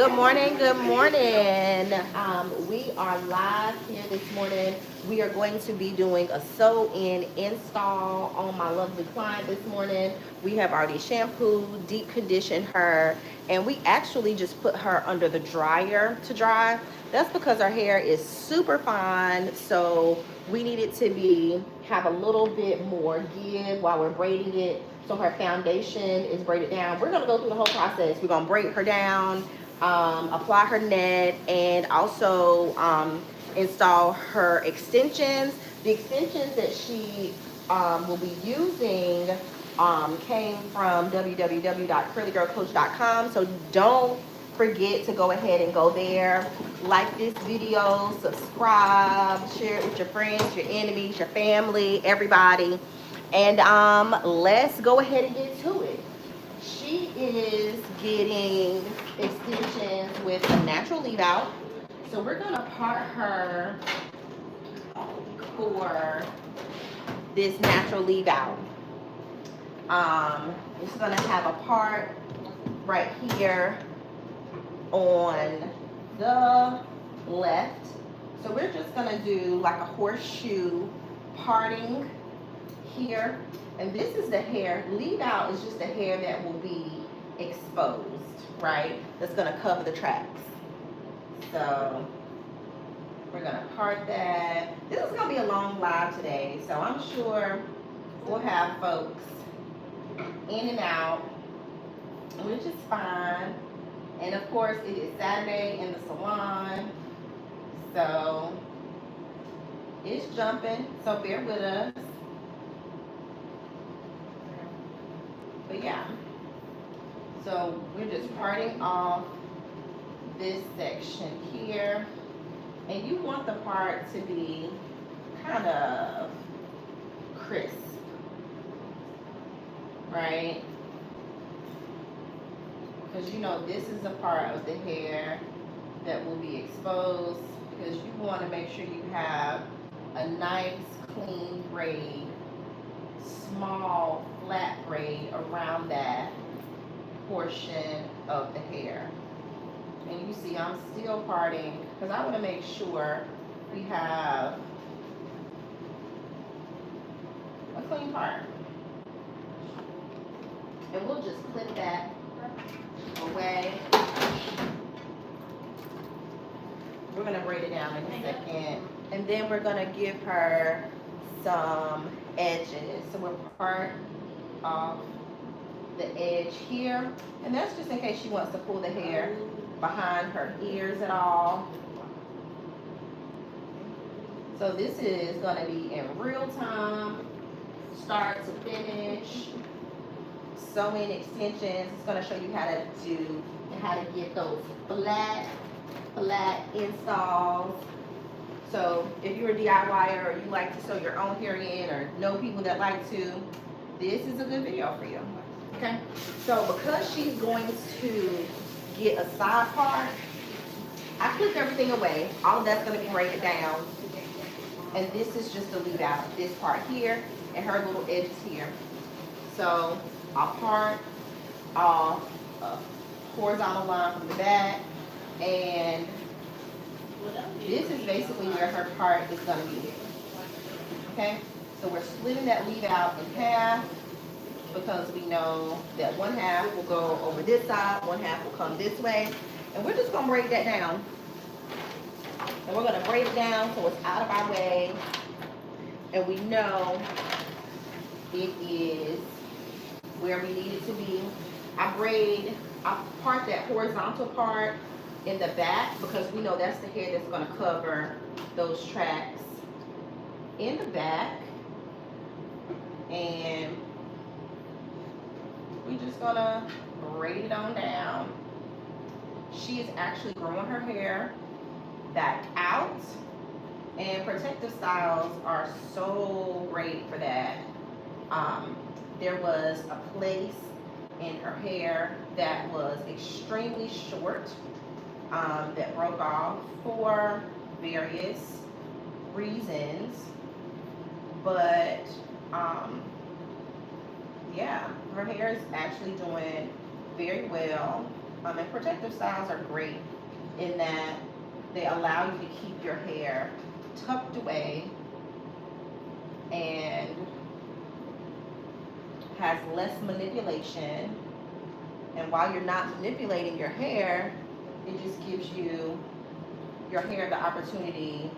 Good morning, good morning. We are live here this morning. We are going to be doing a sew-in install on my lovely client this morning. We have already shampooed, deep conditioned her, and we actually just put her under the dryer to dry. That's because her hair is super fine, so we need it to have a little bit more give while we're braiding it. So her foundation is braided down. We're gonna go through the whole process. We're gonna braid her down, apply her net, and also install her extensions. The extensions that she will be using came from www.curlygirlcoach.com. So don't forget to go ahead and go there, like this video, subscribe, share it with your friends, your enemies, your family, everybody. And let's go ahead and get to it. She is getting extensions with a natural leave out. So we're gonna part her for this natural leave out. It's gonna have a part right here on the left. So we're just gonna do like a horseshoe parting here. And this is the hair. Leave out is just the hair that will be exposed, right? That's gonna cover the tracks. So we're gonna part that. This is gonna be a long live today, so I'm sure we'll have folks in and out, which is fine. And of course, it is Saturday in the salon, so it's jumping, so bear with us. But yeah, so we're just parting off this section here, and you want the part to be kind of crisp, right? Because you know this is a part of the hair that will be exposed, because you want to make sure you have a nice clean braid, small flat braid around that portion of the hair. And you see I'm still parting because I want to make sure we have a clean part. And we'll just clip that away. We're gonna braid it down in a second. And then we're gonna give her some edges. So we'll part off the edge here. And that's just in case she wants to pull the hair behind her ears at all. So this is gonna be in real time, start to finish. Sewing extensions. It's gonna show you how to get those flat installs. So if you're a DIYer or you like to sew your own hair in, or know people that like to, this is a good video for you. Okay. So because she's going to get a side part, I clipped everything away. All of that's gonna be braided down. And this is just to leave out this part here and her little edges here. So I'll part off a horizontal line from the back, and this is basically where her part is going to be. Okay, so we're splitting that leave out in half because we know that one half will go over this side, one half will come this way, and we're just going to braid that down. And we're going to braid it down so it's out of our way, and we know it is where we need it to be. I part that horizontal part in the back because we know that's the hair that's going to cover those tracks in the back. And we're just going to braid it on down. She is actually growing her hair back out, and protective styles are so great for that. There was a place in her hair that was extremely short, that broke off for various reasons. But yeah, her hair is actually doing very well. And protective styles are great in that they allow you to keep your hair tucked away and has less manipulation. And while you're not manipulating your hair, it just gives you your hair the opportunity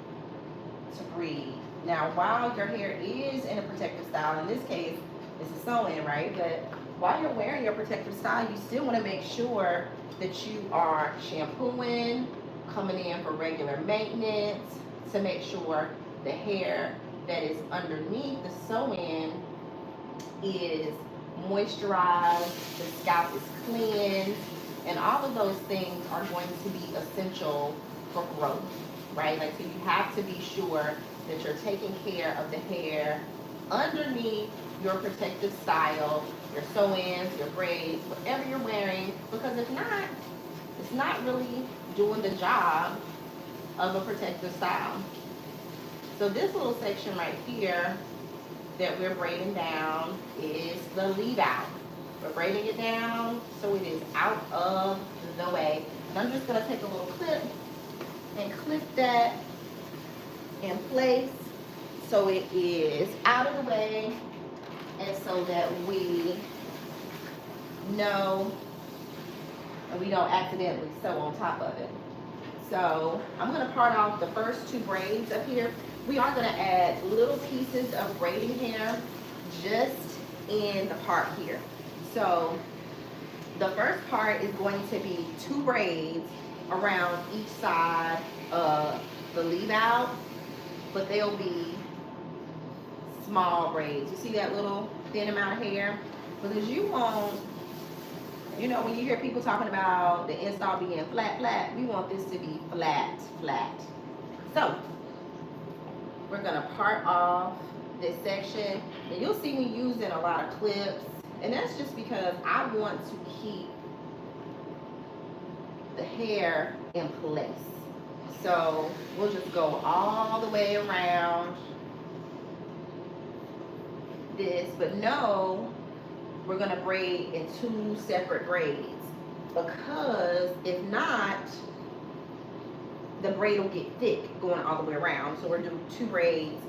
to breathe. Now, while your hair is in a protective style, in this case, it's a sew-in, right? But while you're wearing your protective style, you still want to make sure that you are shampooing, coming in for regular maintenance to make sure the hair that is underneath the sew-in is moisturized, the scalp is cleansed, and all of those things are going to be essential for growth, right? Like, so you have to be sure that you're taking care of the hair underneath your protective style, your sew-ins, your braids, whatever you're wearing, because if not, it's not really doing the job of a protective style. So this little section right here that we're braiding down is the leave out. We're braiding it down so it is out of the way. And I'm just gonna take a little clip and clip that in place so it is out of the way and so that we know and we don't accidentally sew on top of it. So I'm gonna part off the first two braids up here. We are gonna add little pieces of braiding hair just in the part here. So the first part is going to be two braids around each side of the leave out, but they'll be small braids. You see that little thin amount of hair? Because you want, you know, when you hear people talking about the install being flat, flat, we want this to be flat, flat. So we're gonna part off this section, and you'll see me using a lot of clips, and that's just because I want to keep the hair in place. So we'll just go all the way around this, but no, we're gonna braid in two separate braids, because if not, the braid will get thick going all the way around. So we're doing two braids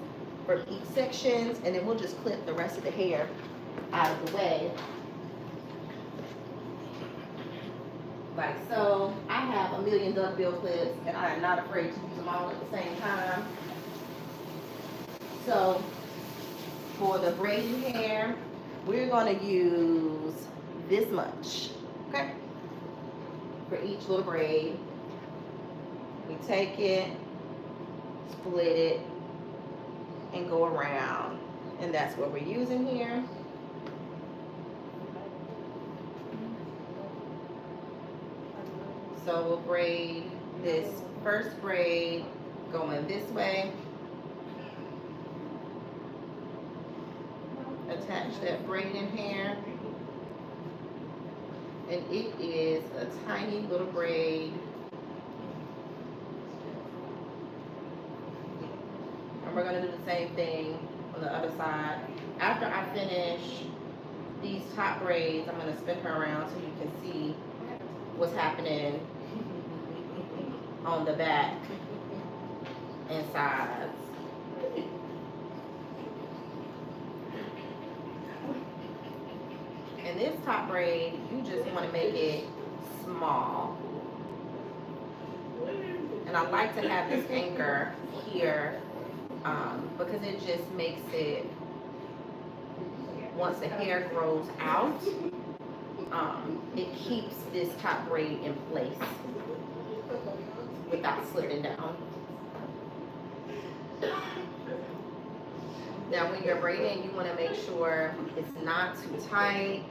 for each sections, and then we'll just clip the rest of the hair out of the way. Like so. I have a million duckbill clips, and I am not afraid to use them all at the same time. So for the braiding hair, we're going to use this much, okay, for each little braid. We take it, split it, and go around, and that's what we're using here. So we'll braid this first braid going this way. Attach that braiding hair, and it is a tiny little braid. And we're going to do the same thing on the other side. After I finish these top braids, I'm going to spin her around so you can see what's happening on the back and sides. And this top braid, you just want to make it small. And I like to have this anchor here because it just makes it, once the hair grows out, it keeps this top braid in place without slipping down. Now when you're braiding, you want to make sure it's not too tight,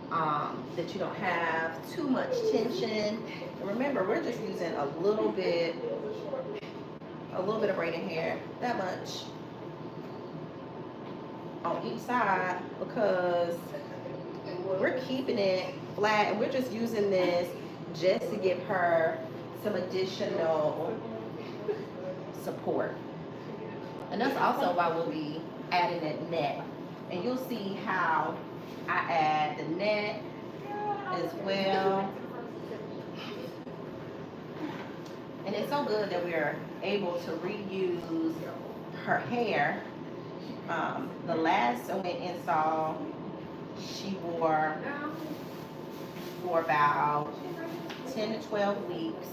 that you don't have too much tension. And remember, we're just using a little bit of braiding hair, that much, on each side, because we're keeping it flat, and we're just using this just to give her some additional support. And that's also why we'll be adding that net. And you'll see how I add the net as well. And it's so good that we're able to reuse her hair. The last sewing install she wore for about 10 to 12 weeks.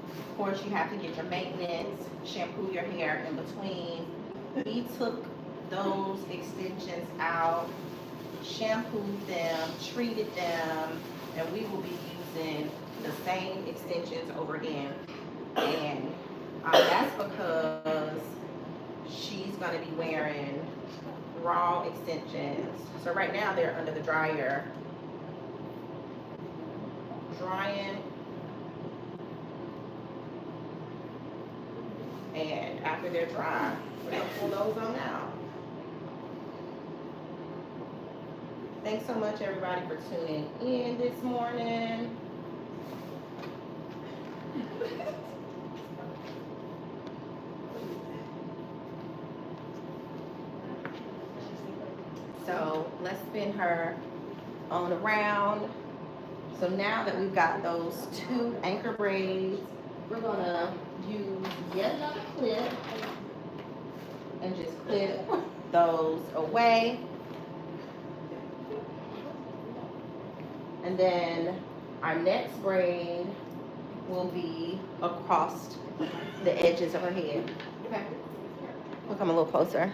Of course, you have to get your maintenance, shampoo your hair in between. We took those extensions out, shampooed them, treated them, and we will be using the same extensions over again. And that's because she's going to be wearing raw extensions. So right now they're under the dryer, drying. And after they're dry, we're going to pull those on out. Thanks so much, everybody, for tuning in this morning. So let's spin her on around. So now that we've got those 2 anchor braids, we're gonna use yet another clip and just clip those away. And then our next braid will be across the edges of her head. Okay. We'll come a little closer.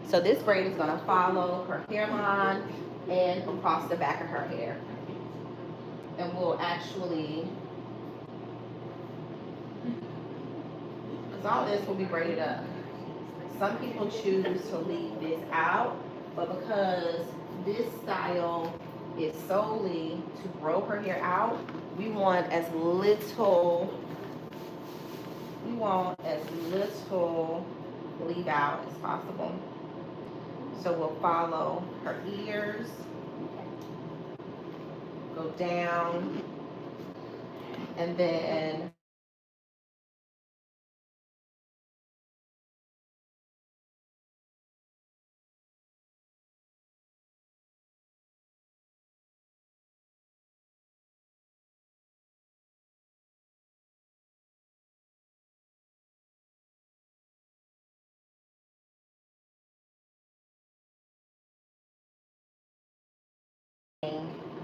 So this braid is gonna follow her hairline and across the back of her hair. And we'll actually, because all this will be braided up. Some people choose to leave this out, but because this style is solely to grow her hair out, we want as little leave out as possible. So we'll follow her ears, go down, and then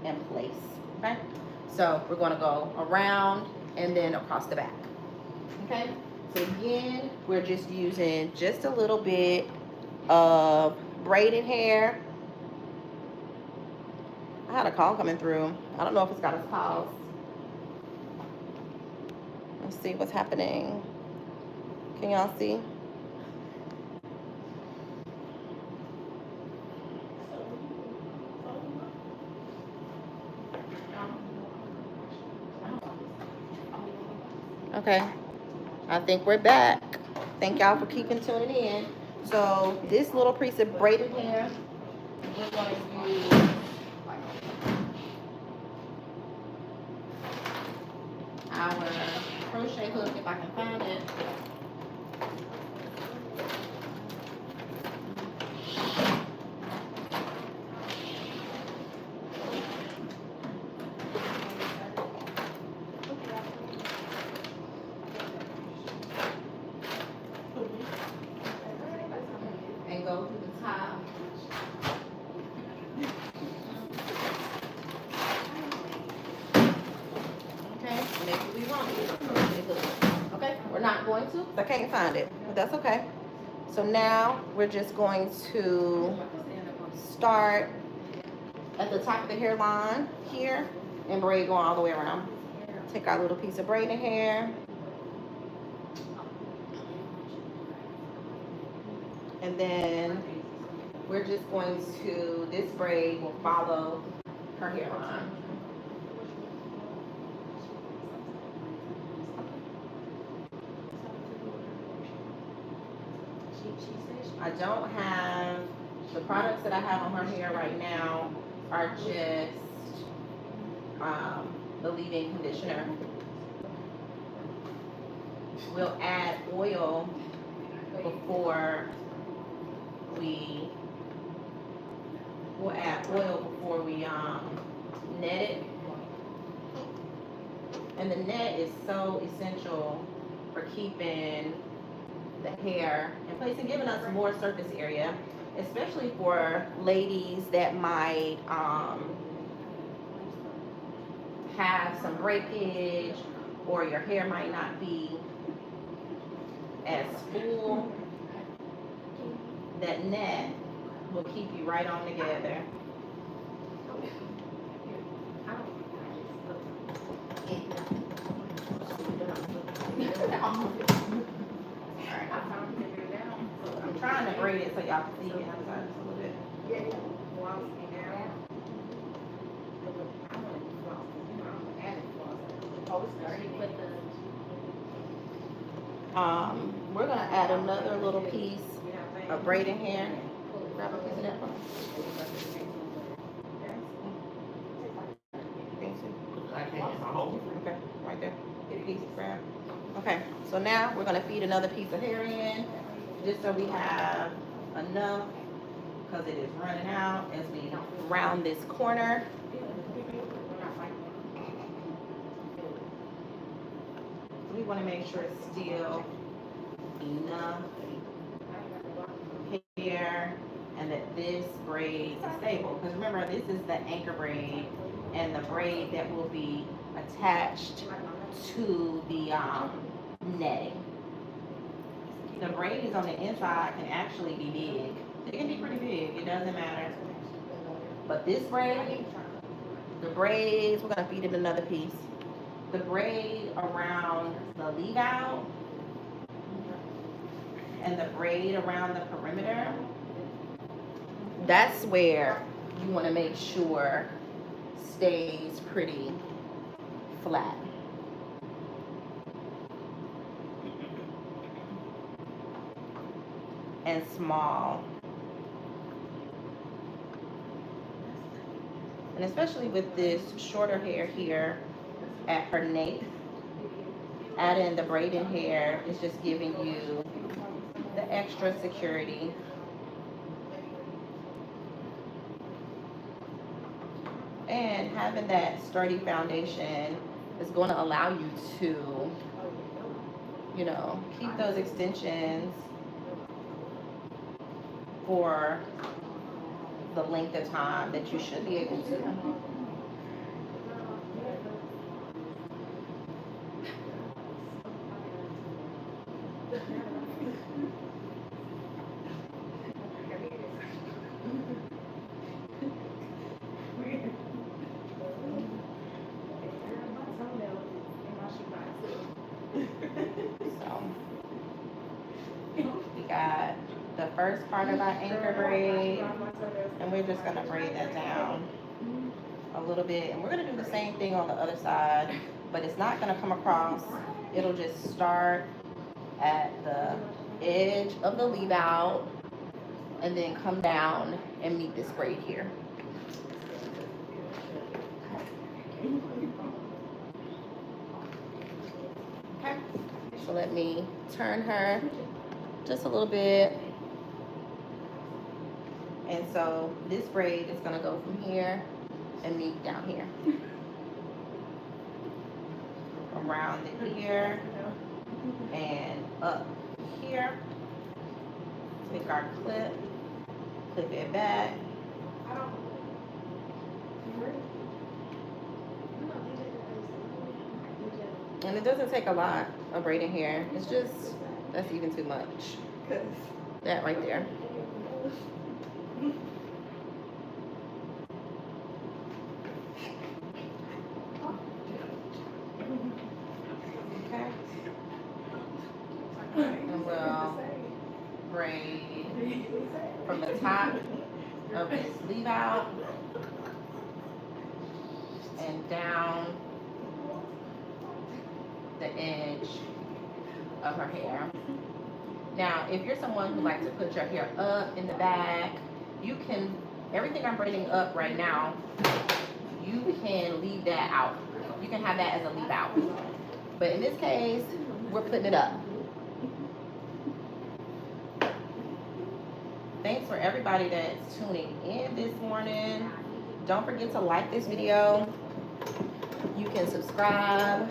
in place. Okay, so we're going to go around and then across the back. Okay, so again, we're just using just a little bit of braided hair. I had a call coming through. I don't know if it's got us paused. Let's see what's happening. Can y'all see? Okay, I think we're back. Thank y'all for keeping tuning in. So this little piece of braided hair, we're going to use our crochet hook, if I can find it. And go through the top. Okay, maybe we won't. Okay, we're not going to. I can't find it, but that's okay. So now we're just going to start at the top of the hairline here and braid going all the way around. Take our little piece of braided hair. And then we're just going to, this braid will follow her hairline. I don't have, the products that I have on her hair right now are just the leave-in conditioner. We'll add oil before we net it. And the net is so essential for keeping the hair in place and giving us more surface area, especially for ladies that might have some breakage, or your hair might not be as full. That net will keep you right on together. I'm trying to braid it so y'all can see it outside just a little bit. We're gonna add another little piece of braiding hair. Grab a piece of that one. Okay, right there. Piece, grab. Okay, so now we're gonna feed another piece of hair in, just so we have enough, because it is running out as we round this corner. We want to make sure it's still enough hair and that this braid is stable. Because remember, this is the anchor braid and the braid that will be attached to the netting. The braids on the inside can actually be big. They can be pretty big, it doesn't matter. But this braid, the braids, we're gonna feed it another piece. The braid around the leave out and the braid around the perimeter, that's where you want to make sure stays pretty flat. And small. And especially with this shorter hair here at her nape, adding the braiding hair is just giving you the extra security. And having that sturdy foundation is going to allow you to, you know, keep those extensions for the length of time that you should be able to. We got the first part of our anchor braid, and we're just gonna braid that down a little bit, and we're gonna do the same thing on the other side, but it's not gonna come across. It'll just start at the edge of the leave out and then come down and meet this braid here. Okay, so let me turn her just a little bit. And so this braid is gonna go from here and meet down here. Around the ear and up here. Take our clip it back. And it doesn't take a lot of braiding hair. It's just, that's even too much. That right there. Okay. And we'll braid from the top of this leave out and down the edge of her hair. Now, if you're someone who likes to put your hair up in the back, you can, everything I'm braiding up right now, you can leave that out. You can have that as a leave out. But in this case, we're putting it up. Thanks for everybody that's tuning in this morning. Don't forget to like this video. You can subscribe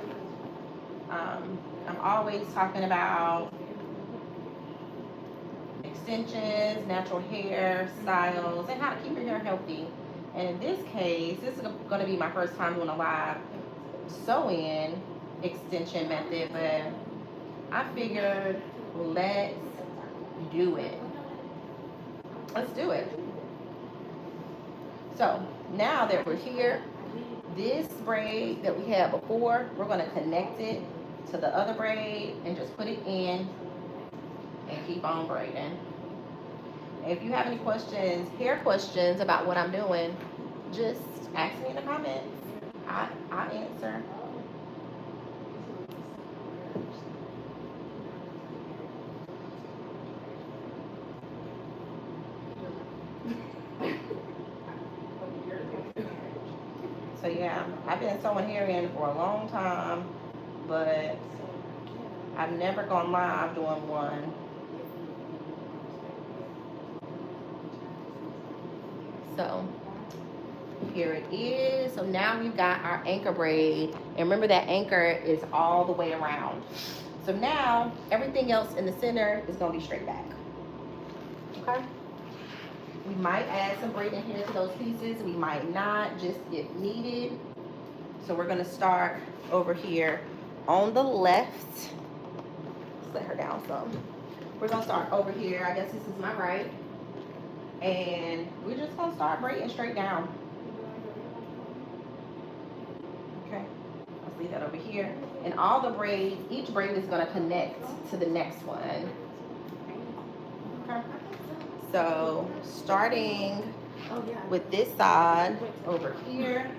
I'm always talking about extensions, natural hair styles, and how to keep your hair healthy. And in this case, this is going to be my first time doing a live sew-in extension method, but I figured let's do it. Let's do it. So now that we're here, this braid that we had before, we're going to connect it to the other braid and just put it in and keep on braiding. If you have any questions, hair questions about what I'm doing, just ask me in the comments. I answer. So yeah, I've been sewing hair in for a long time, but I've never gone live doing one. So here it is. So now we've got our anchor braid. And remember that anchor is all the way around. So now everything else in the center is going to be straight back. Okay? We might add some braid in here to those pieces. We might not, just if needed. So we're going to start over here on the left. Let's let her down some. We're going to start over here. I guess this is my right. And we're just going to start braiding straight down. Okay, let's leave that over here. And all the braids, each braid is going to connect to the next one. Okay, so starting with this side over here,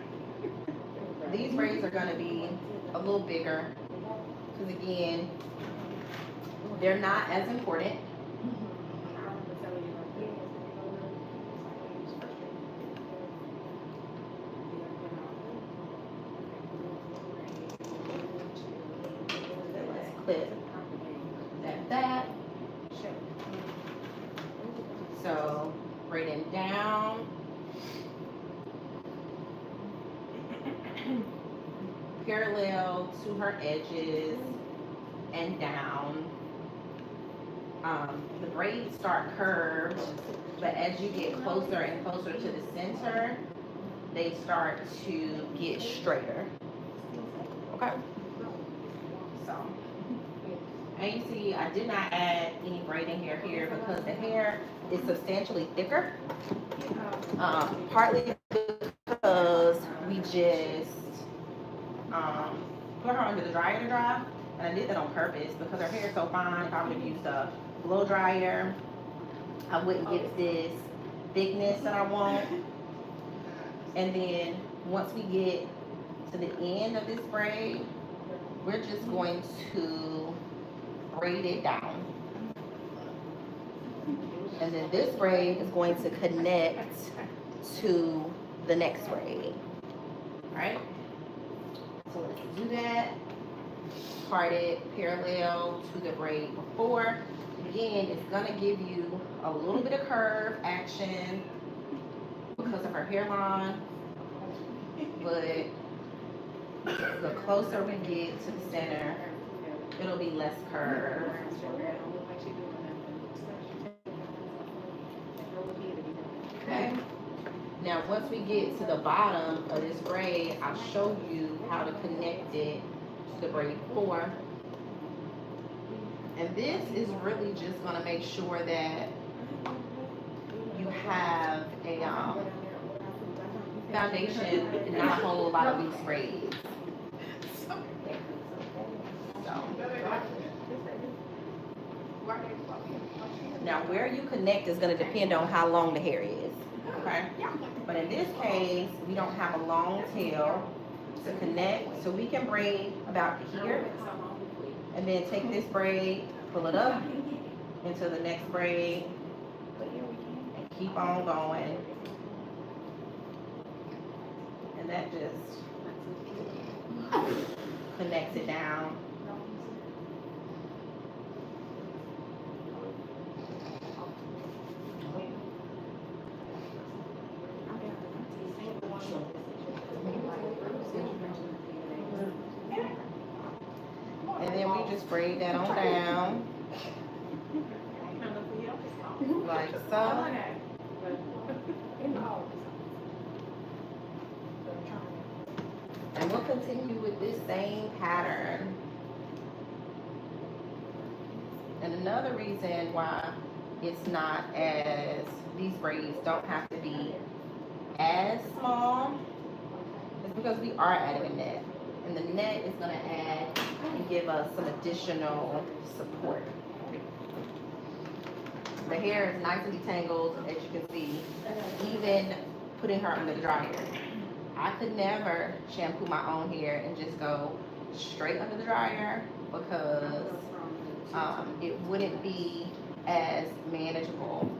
these braids are going to be a little bigger because again, they're not as important. Clip that. So braiding down, parallel to her edges and down. The braids start curved, but as you get closer and closer to the center, they start to get straighter. Okay? So, and you see, I did not add any braiding hair here because the hair is substantially thicker. Partly because we just put her under the dryer to dry, and I did that on purpose because her hair is so fine. If I would have used a blow dryer, I wouldn't get this thickness that I want. And then once we get to the end of this braid, we're just going to braid it down. And then this braid is going to connect to the next braid. Alright? So let's do that. Part it parallel to the braid before. Again, it's going to give you a little bit of curve action because of her hairline. But the closer we get to the center, it'll be less curve. Okay. Now, once we get to the bottom of this braid, I'll show you how to connect it to the braid before. And this is really just going to make sure that you have a foundation and not a whole lot of loose braids. Now, where you connect is going to depend on how long the hair is. Okay? But in this case, we don't have a long tail to connect, so we can braid about here, and then take this braid, pull it up into the next braid, and keep on going. And that just connects it down. just braid that on down. Like so. And we'll continue with this same pattern. And another reason why it's not as, these braids don't have to be as small is because we are adding a net. And the net is going to add and give us some additional support. The hair is nice and detangled, as you can see, even putting her under the dryer. I could never shampoo my own hair and just go straight under the dryer because it wouldn't be as manageable.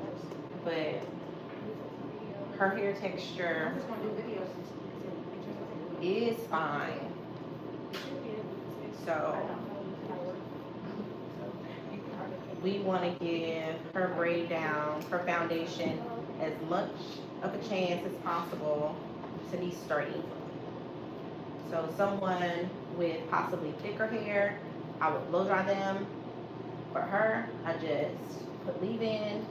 But her hair texture is fine. So we want to give her braid down, her foundation, as much of a chance as possible to be sturdy. So someone with possibly thicker hair, I would blow dry them. For her, I just put leave-in,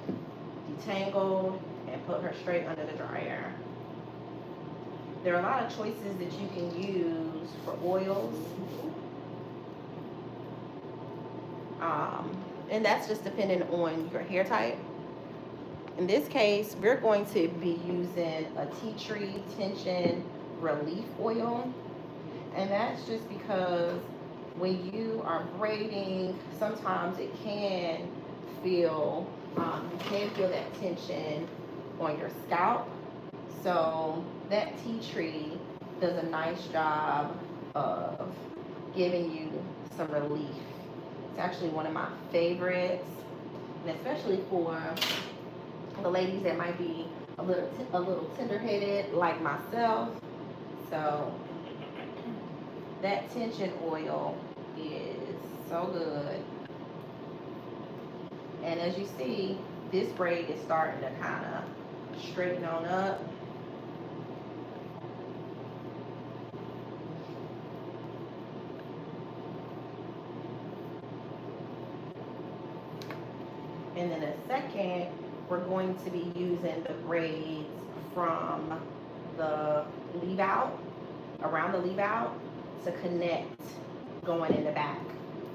detangled, and put her straight under the dryer. There are a lot of choices that you can use for oils. And that's just depending on your hair type. In this case, we're going to be using a tea tree tension relief oil. And that's just because when you are braiding, sometimes it can feel, you can feel that tension on your scalp. So that tea tree does a nice job of giving you some relief. It's actually one of my favorites, and especially for the ladies that might be a little tender-headed like myself. So that tension oil is so good. And as you see, this braid is starting to kind of straighten on up. And in a second, we're going to be using the braids from the leave out, around the leave out, to connect going in the back.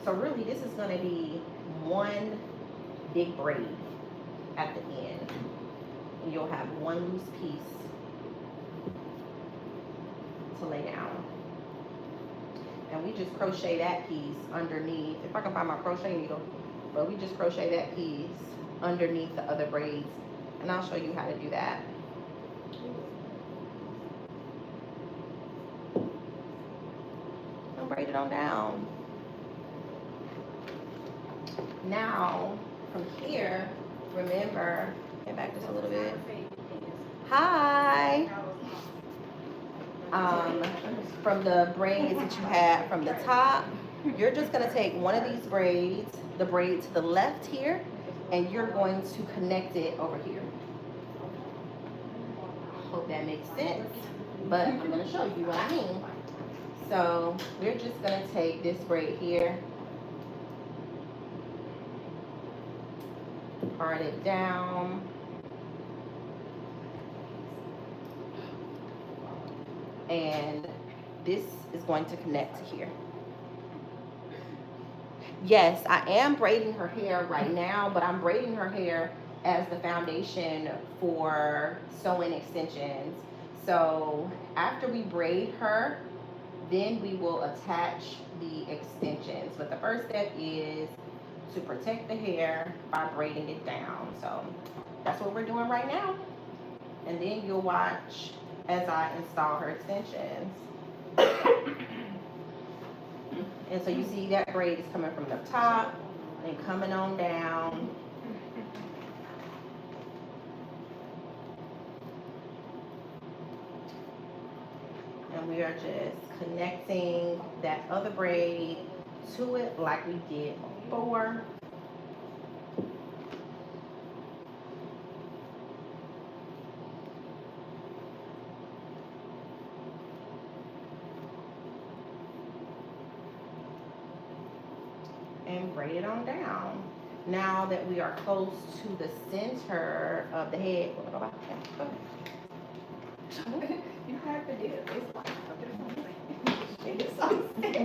So really, this is going to be one big braid at the end. And you'll have one loose piece to lay down. And we just crochet that piece underneath. If I can find my crochet needle, but we just crochet that piece underneath the other braids. And I'll show you how to do that. And braid it on down. Now, from here, remember, get back just a little bit. Hi. From the braids that you had from the top, you're just going to take one of these braids, the braid to the left here, and you're going to connect it over here. Hope that makes sense, but I'm going to show you what I mean. So we're just going to take this braid here, part it down, and this is going to connect to here. Yes, I am braiding her hair right now, but I'm braiding her hair as the foundation for sewing extensions. So after we braid her, then we will attach the extensions. But the first step is to protect the hair by braiding it down. So that's what we're doing right now. And then you'll watch as I install her extensions. And so you see that braid is coming from the top and coming on down. And we are just connecting that other braid to it like we did before. and braid it on down. Now that we are close to the center of the head, we're gonna go back. You have to do it. It's like it's so maybe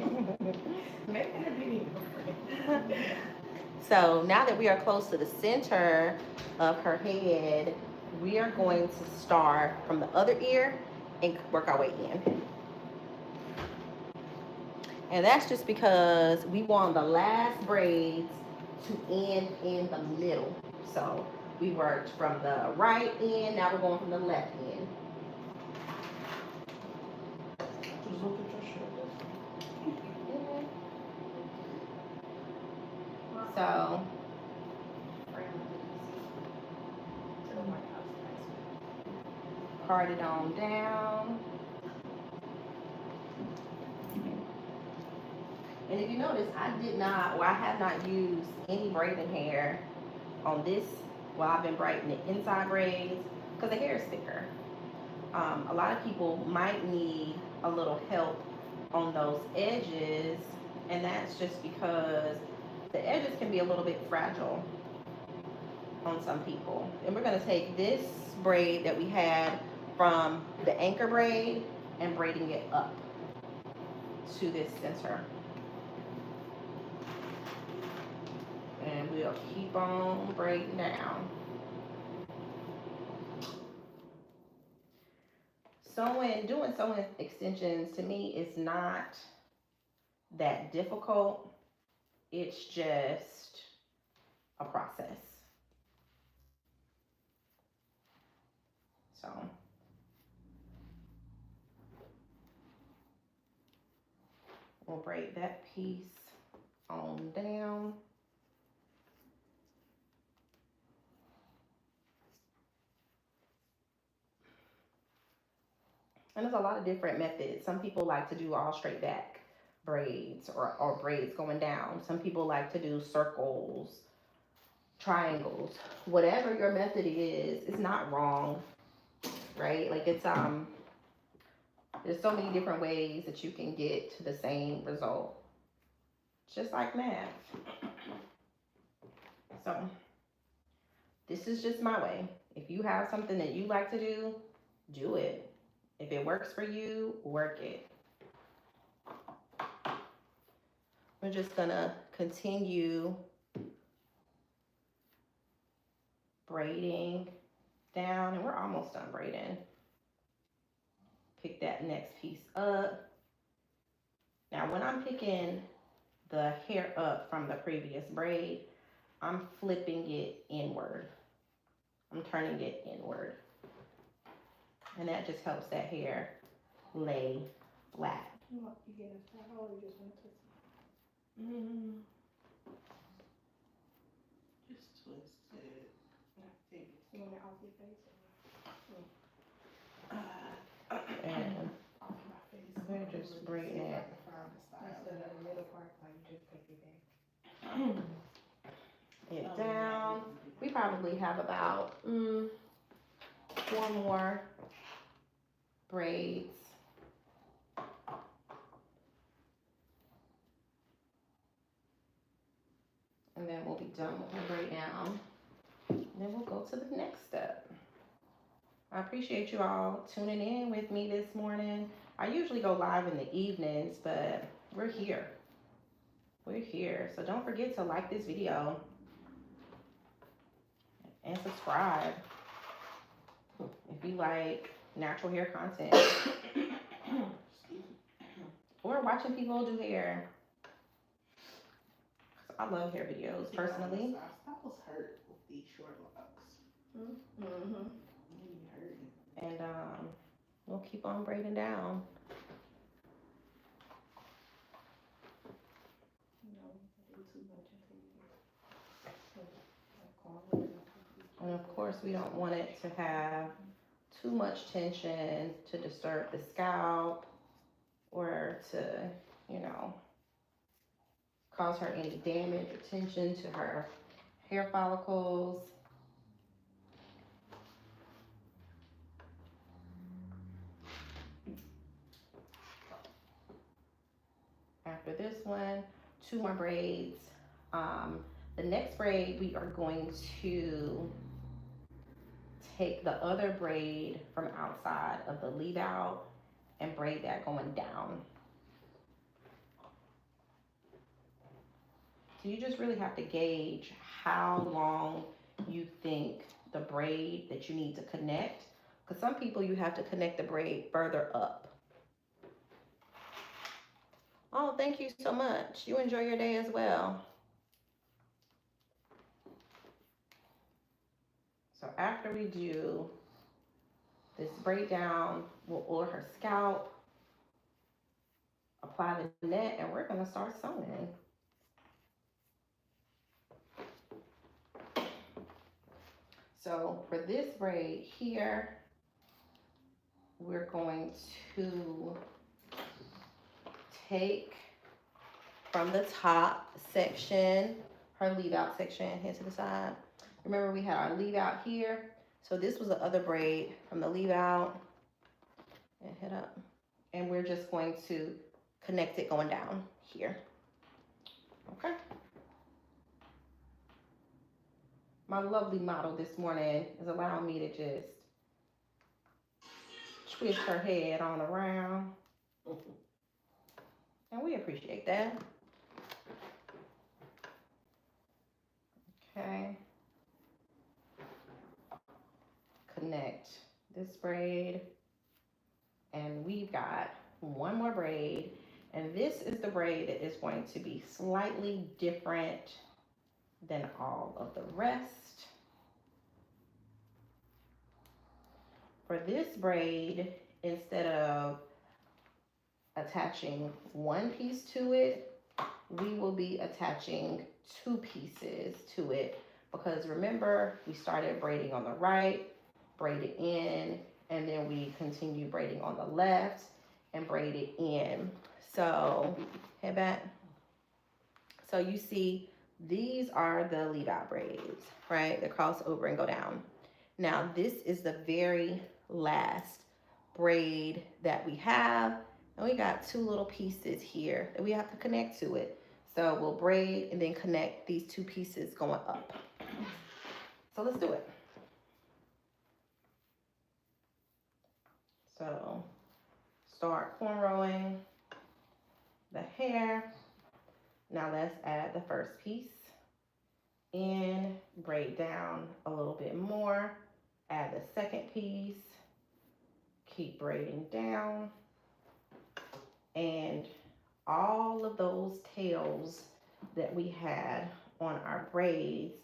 I didn't even. So now that we are close to the center of her head, we are going to start from the other ear and work our way in. And that's just because we want the last braids to end in the middle. So we worked from the right end, now we're going from the left end. Just look at your shoulders. So part it on down. And if you notice, I did not, or I have not used any braiding hair on this while I've been braiding the inside braids because the hair is thicker. A lot of people might need a little help on those edges, and that's just because the edges can be a little bit fragile on some people. And we're going to take this braid that we had from the anchor braid and braiding it up to this center. And we'll keep on braiding down. Doing sewing extensions to me is not that difficult. It's just a process. So we'll braid that piece on down. And there's a lot of different methods. Some people like to do all straight back braids or braids going down. Some people like to do circles, triangles. Whatever your method is, it's not wrong, right? Like it's there's so many different ways that you can get to the same result. Just like math. So this is just my way. If you have something that you like to do, do it. If it works for you, work it. We're just gonna continue braiding down, and we're almost done braiding. Pick that next piece up. Now when I'm picking the hair up from the previous braid, I'm flipping it inward. I'm turning it inward. And that just helps that hair lay flat. You get a towel or you just want to twist it? Just twist it. I think. You want it off your face? And Off my face. we're just braiding it. Instead of the middle part, like you just take it back. It down. We probably have about 4 more braids. And then we'll be done with the braid down. And then we'll go to the next step. I appreciate you all tuning in with me this morning. I usually go live in the evenings, but we're here. We're here. So don't forget to like this video and subscribe if you like natural hair content or watching people do hair. I love hair videos personally. My styles hurt with these short locks. Mm-hmm. And we'll keep on braiding down. And of course, we don't want it to have too much tension to disturb the scalp or to, cause her any damage or tension to her hair follicles. After this one, 2 more braids The next braid, we are going to take the other braid from outside of the leave out and braid that going down. So you just really have to gauge how long you think the braid that you need to connect. Because some people, you have to connect the braid further up. Oh, thank you so much. You enjoy your day as well. So after we do this braid down, we'll oil her scalp, apply the net, and we're gonna start sewing. So for this braid here, we're going to take from the top section, her leave out section, head to the side. Remember we had our leave out here. So this was the other braid from the leave out and head up. And we're just going to connect it going down here. Okay. My lovely model this morning is allowing me to just twist her head on around. And we appreciate that. Okay. Connect this braid. And we've got one more braid. And this is the braid that is going to be slightly different than all of the rest. For this braid, instead of attaching one piece to it, we will be attaching two pieces to it, because remember, we started braiding on the right, braided in, and then we continue braiding on the left and braided in. So head back. So you see, these are the leave out braids, right? They cross over and go down. Now this is the very last braid that we have, and we got two little pieces here that we have to connect to it. So we'll braid and then connect these two pieces going up. So let's do it. So start cornrowing the hair. Now let's add the first piece in, braid down a little bit more, add the second piece, keep braiding down, and all of those tails that we had on our braids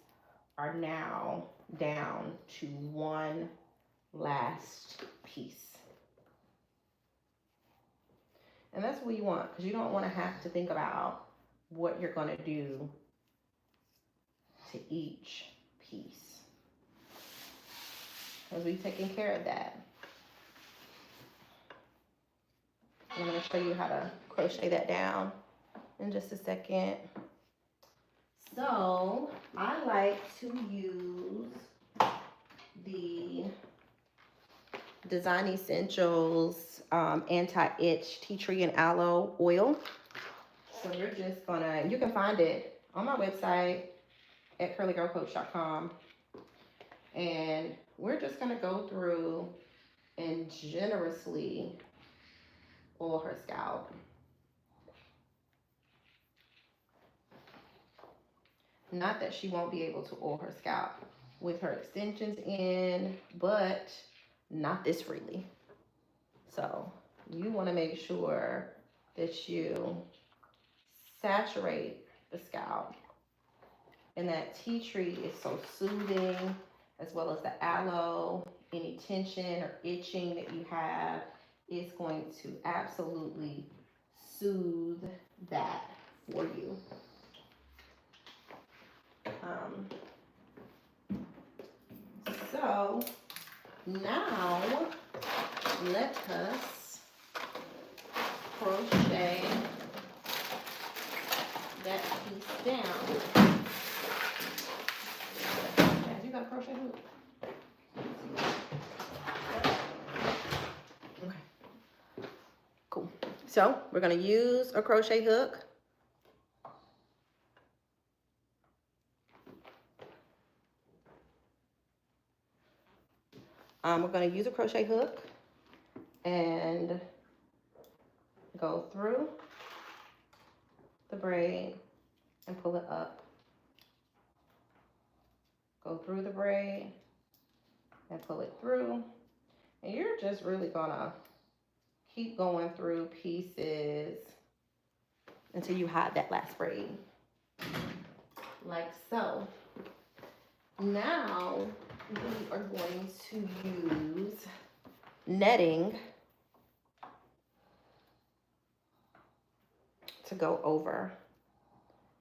are now down to one last piece. And that's what you want, because you don't want to have to think about what you're going to do to each piece, because we've taken care of that. I'm going to show you how to crochet that down in just a second. So I like to use the Design Essentials anti-itch tea tree and aloe oil. So you're just gonna, you can find it on my website at curlygirlcoach.com, and we're just gonna go through and generously oil her scalp. Not that she won't be able to oil her scalp with her extensions in, but not this freely. So you want to make sure that you saturate the scalp, and that tea tree is so soothing, as well as the aloe. Any tension or itching that you have is going to absolutely soothe that for you. So now let us crochet that piece down. You got a crochet hook? Okay. Cool. So we're gonna use a crochet hook. We're going to use a crochet hook and go through the braid and pull it up. Go through the braid and pull it through. And you're just really gonna keep going through pieces until you have that last braid. Like so. Now we are going to use netting to go over.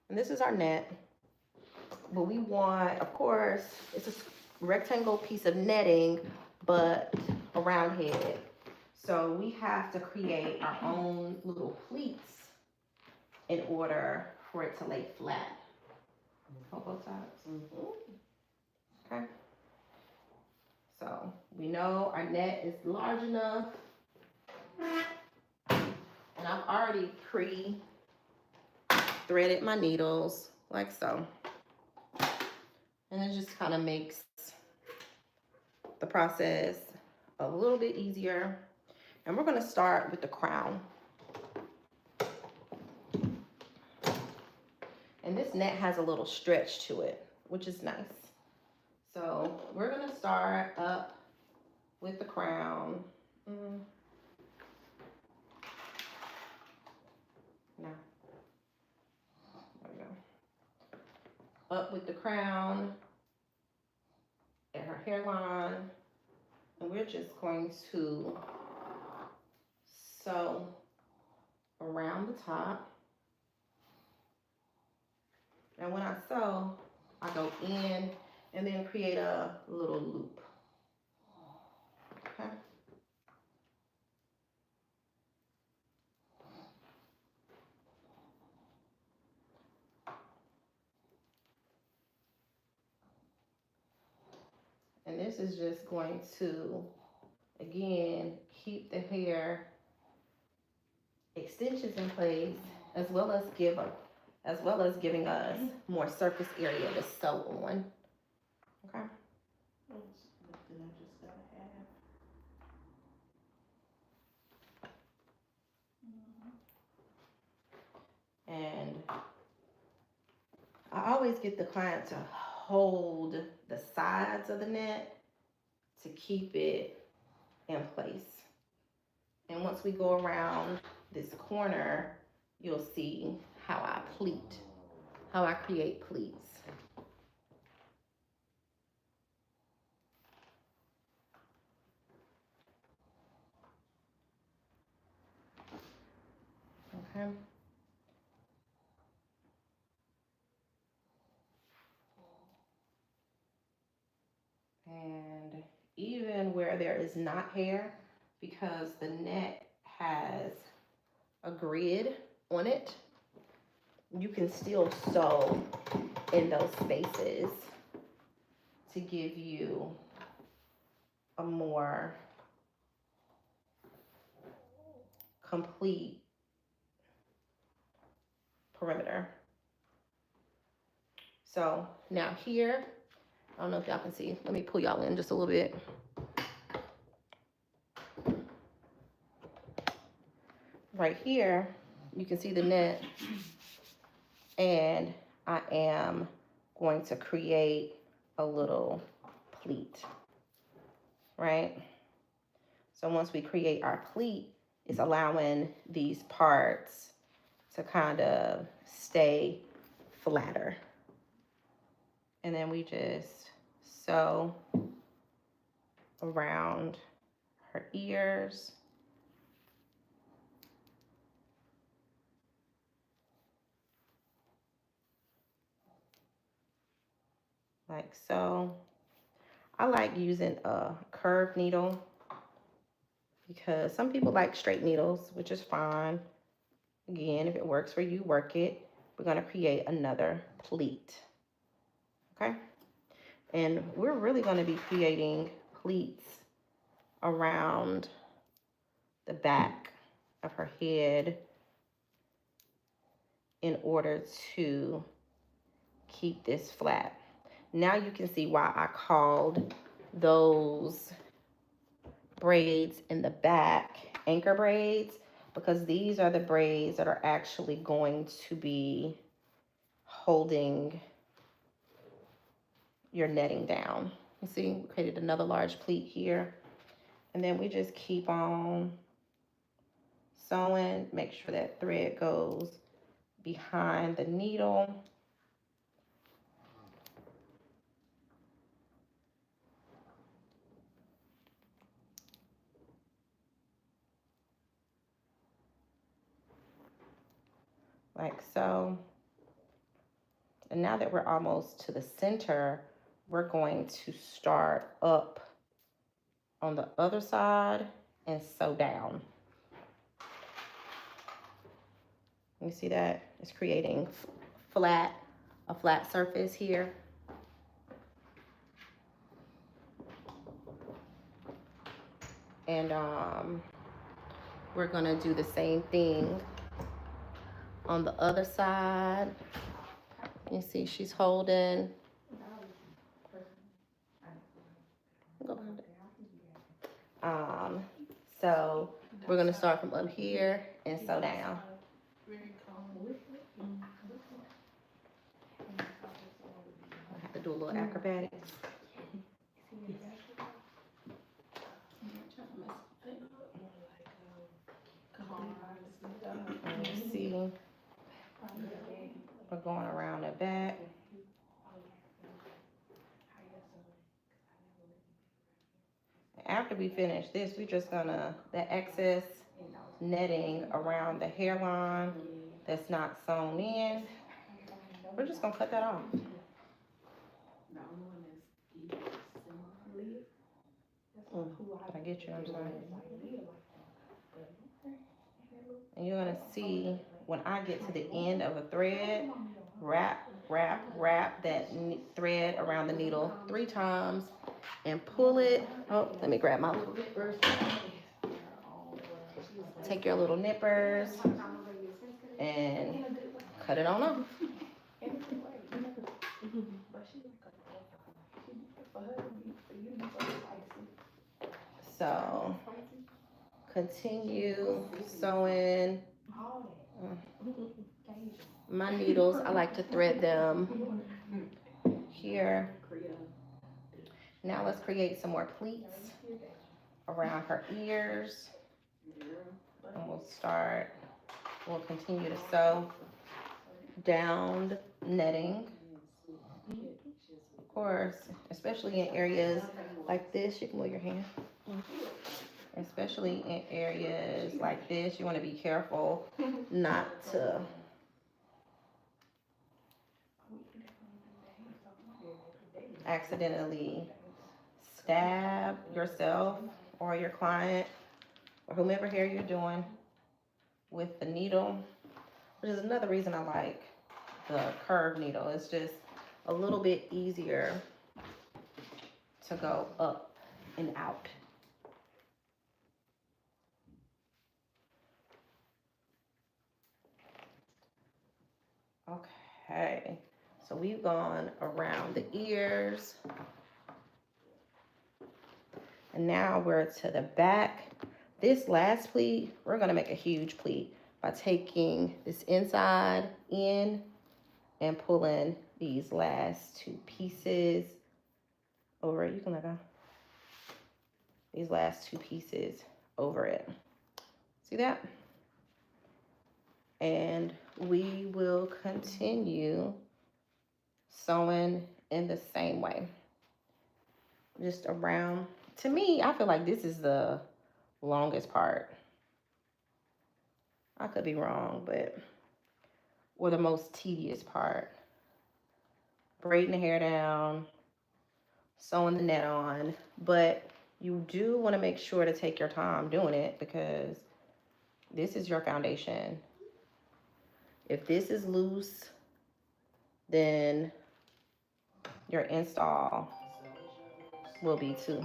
And this is our net. But we want, of course, it's a rectangle piece of netting, but a round head. So we have to create our own little pleats in order for it to lay flat. On both sides. Okay. So we know our net is large enough. And I've already pre-threaded my needles like so. And it just kind of makes the process a little bit easier. And we're going to start with the crown. And this net has a little stretch to it, which is nice. So we're going to start up with the crown. No. There we go. Up with the crown at her hairline. And we're just going to sew around the top. And when I sew, I go in and then create a little loop. Okay. And this is just going to, again, keep the hair extensions in place, as well as giving us more surface area to sew on. Okay. That's something I just gotta have. And I always get the client to hold the sides of the net to keep it in place. And once we go around this corner, you'll see how I create pleats. Okay. And even where there is not hair, because the net has a grid on it, you can still sew in those spaces to give you a more complete perimeter. So now here, I don't know if y'all can see, let me pull y'all in just a little bit. Right here, you can see the net, and I am going to create a little pleat, right? So once we create our pleat, it's allowing these parts to kind of stay flatter. And then we just sew around her ears. Like so. I like using a curved needle because some people like straight needles, which is fine. Again, if it works for you, work it. We're going to create another pleat. Okay? And we're really going to be creating pleats around the back of her head in order to keep this flat. Now you can see why I called those braids in the back, anchor braids, because these are the braids that are actually going to be holding your netting down. You see, we created another large pleat here. And then we just keep on sewing, make sure that thread goes behind the needle. Like so. And now that we're almost to the center, we're going to start up on the other side and sew down. You see that? It's creating a flat surface here. And we're gonna do the same thing on the other side. You see she's holding. Go behind it. So we're gonna start from up here and sew down. I have to do a little acrobatics. And you see, we're going around the back. After we finish this, we're just gonna, the excess netting around the hairline that's not sewn in, we're just gonna cut that off. Did I get you? I'm sorry. And you're gonna see when I get to the end of a thread, wrap that thread around the needle 3 times and pull it. Oh, let me grab my little nippers. Take your little nippers and cut it on off. So continue sewing. My needles, I like to thread them here. Now let's create some more pleats around her ears. And we'll continue to sew down netting. Of course, especially in areas like this, you can move your hand. Especially in areas like this, you want to be careful not to accidentally stab yourself or your client or whomever hair you're doing with the needle, which is another reason I like the curved needle. It's just a little bit easier to go up and out. Okay, so we've gone around the ears. And now we're to the back. This last pleat, we're gonna make a huge pleat by taking this inside in and pulling these last 2 pieces over it. You can let go. These last 2 pieces over it. See that? And we will continue sewing in the same way. Just around. To me, I feel like this is the longest part. I could be wrong, but or the most tedious part. Braiding the hair down, sewing the net on, but you do want to make sure to take your time doing it because this is your foundation. If this is loose, then your install will be too.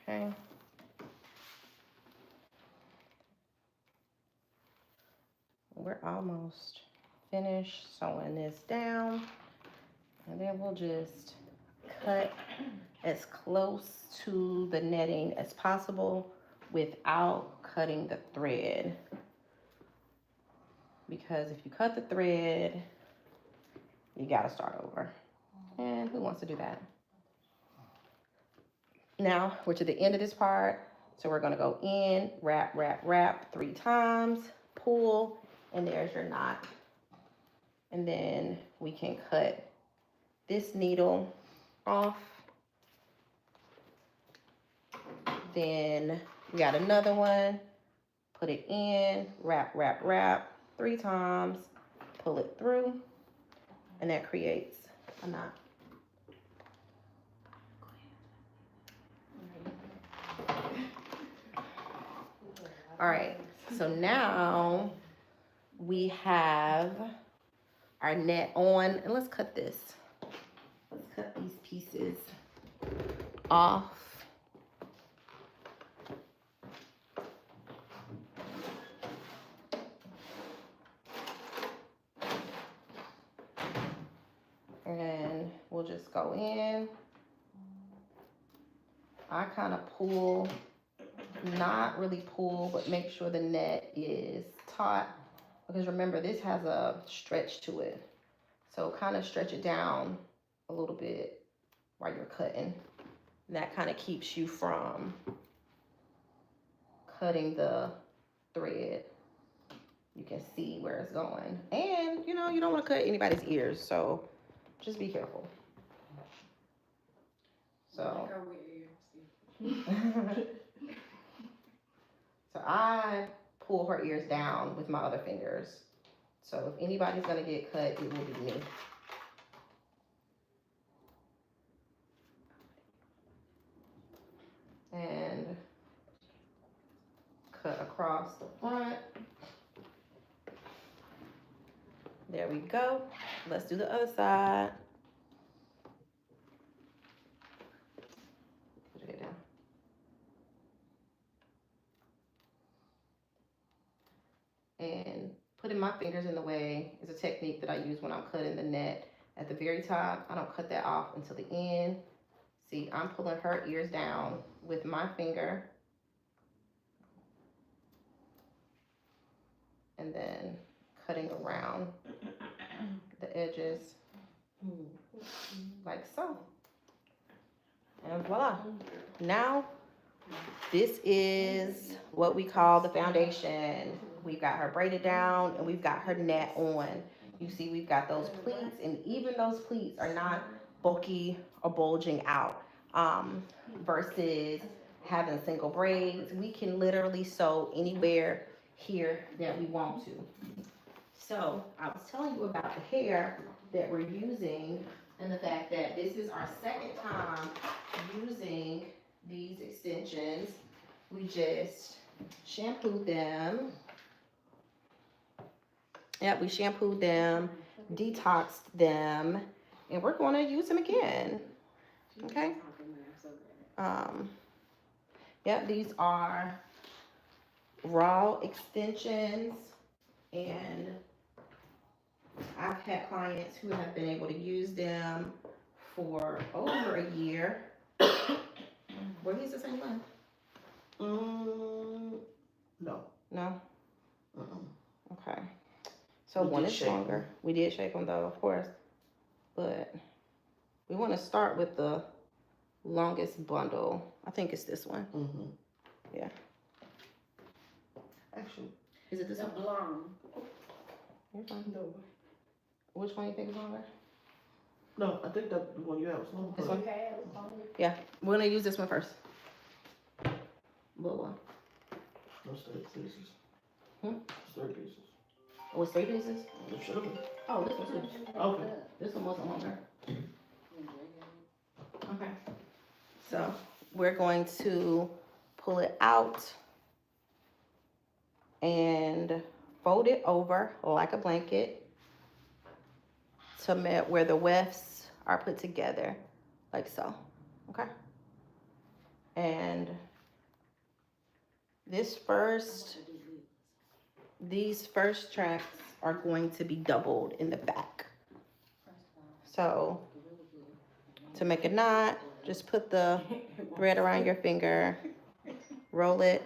Okay. We're almost almost finished sewing this down. And then we'll just cut as close to the netting as possible without cutting the thread. Because if you cut the thread, you gotta start over. And who wants to do that? Now we're to the end of this part. So we're gonna go in, wrap, wrap, wrap 3 times, pull, and there's your knot. And then we can cut this needle off. Then we got another one, put it in, wrap, wrap, wrap 3 times, pull it through, and that creates a knot. All right, so now we have our net on, and let's cut this. Let's cut these pieces off. And we'll just go in. I kind of pull, not really pull, but make sure the net is taut. Because remember, this has a stretch to it. So kind of stretch it down a little bit while you're cutting. And that kind of keeps you from cutting the thread. You can see where it's going. And, you know, you don't want to cut anybody's ears, so just be careful. So, so I pull her ears down with my other fingers. So if anybody's gonna get cut, it will be me. And cut across the front. There we go. Let's do the other side. Put it down. And putting my fingers in the way is a technique that I use when I'm cutting the net. At the very top, I don't cut that off until the end. See, I'm pulling her ears down with my finger. And then cutting around the edges like so. And voila. Now, this is what we call the foundation. We've got her braided down and we've got her net on. You see, we've got those pleats, and even those pleats are not bulky or bulging out. Versus having single braids, we can literally sew anywhere here that we want to. So I was telling you about the hair that we're using and the fact that this is our second time using these extensions. We just shampooed them. Yeah, we shampooed them, detoxed them, and we're going to use them again. Okay. Yeah, these are raw extensions, and I've had clients who have been able to use them for over a year. Were these the same one? No. No? Okay. So one is longer. We did shake them though, of course. But we want to start with the longest bundle. I think it's this one. Yeah. Actually, Is it this one? Long. You're fine. no. Which one you think is longer? No, I think that the one you have was long. This one? Yeah. We're going to use this one first. Blue one. Those 30 pieces. Hmm? 30 pieces. Oh, it's 3 pieces? It should have been. Oh, this one too. Okay. This one wasn't longer. Okay. So we're going to pull it out and fold it over like a blanket to where the wefts are put together, like so. Okay. And these first tracks are going to be doubled in the back. So to make a knot, just put the thread around your finger, roll it,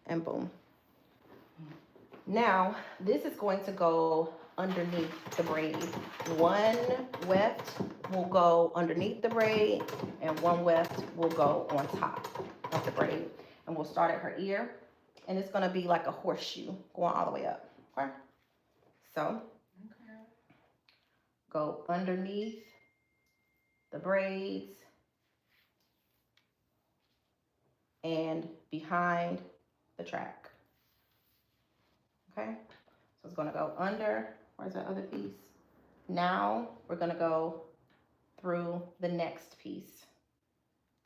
and boom. Now, this is going to go underneath the braid. One weft will go underneath the braid, and one weft will go on top of the braid. And we'll start at her ear, and it's gonna be like a horseshoe going all the way up, okay? So, go underneath the braids and behind the track, okay? So it's gonna go under, where's that other piece? Now we're gonna go through the next piece,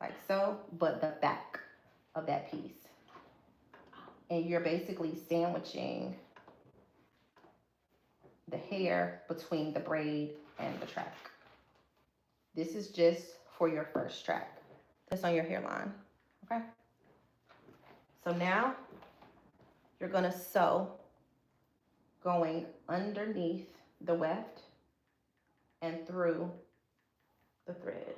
like so, but the back of that piece. And you're basically sandwiching the hair between the braid and the track. This is just for your first track. That's on your hairline, okay? So now you're gonna sew going underneath the weft and through the thread.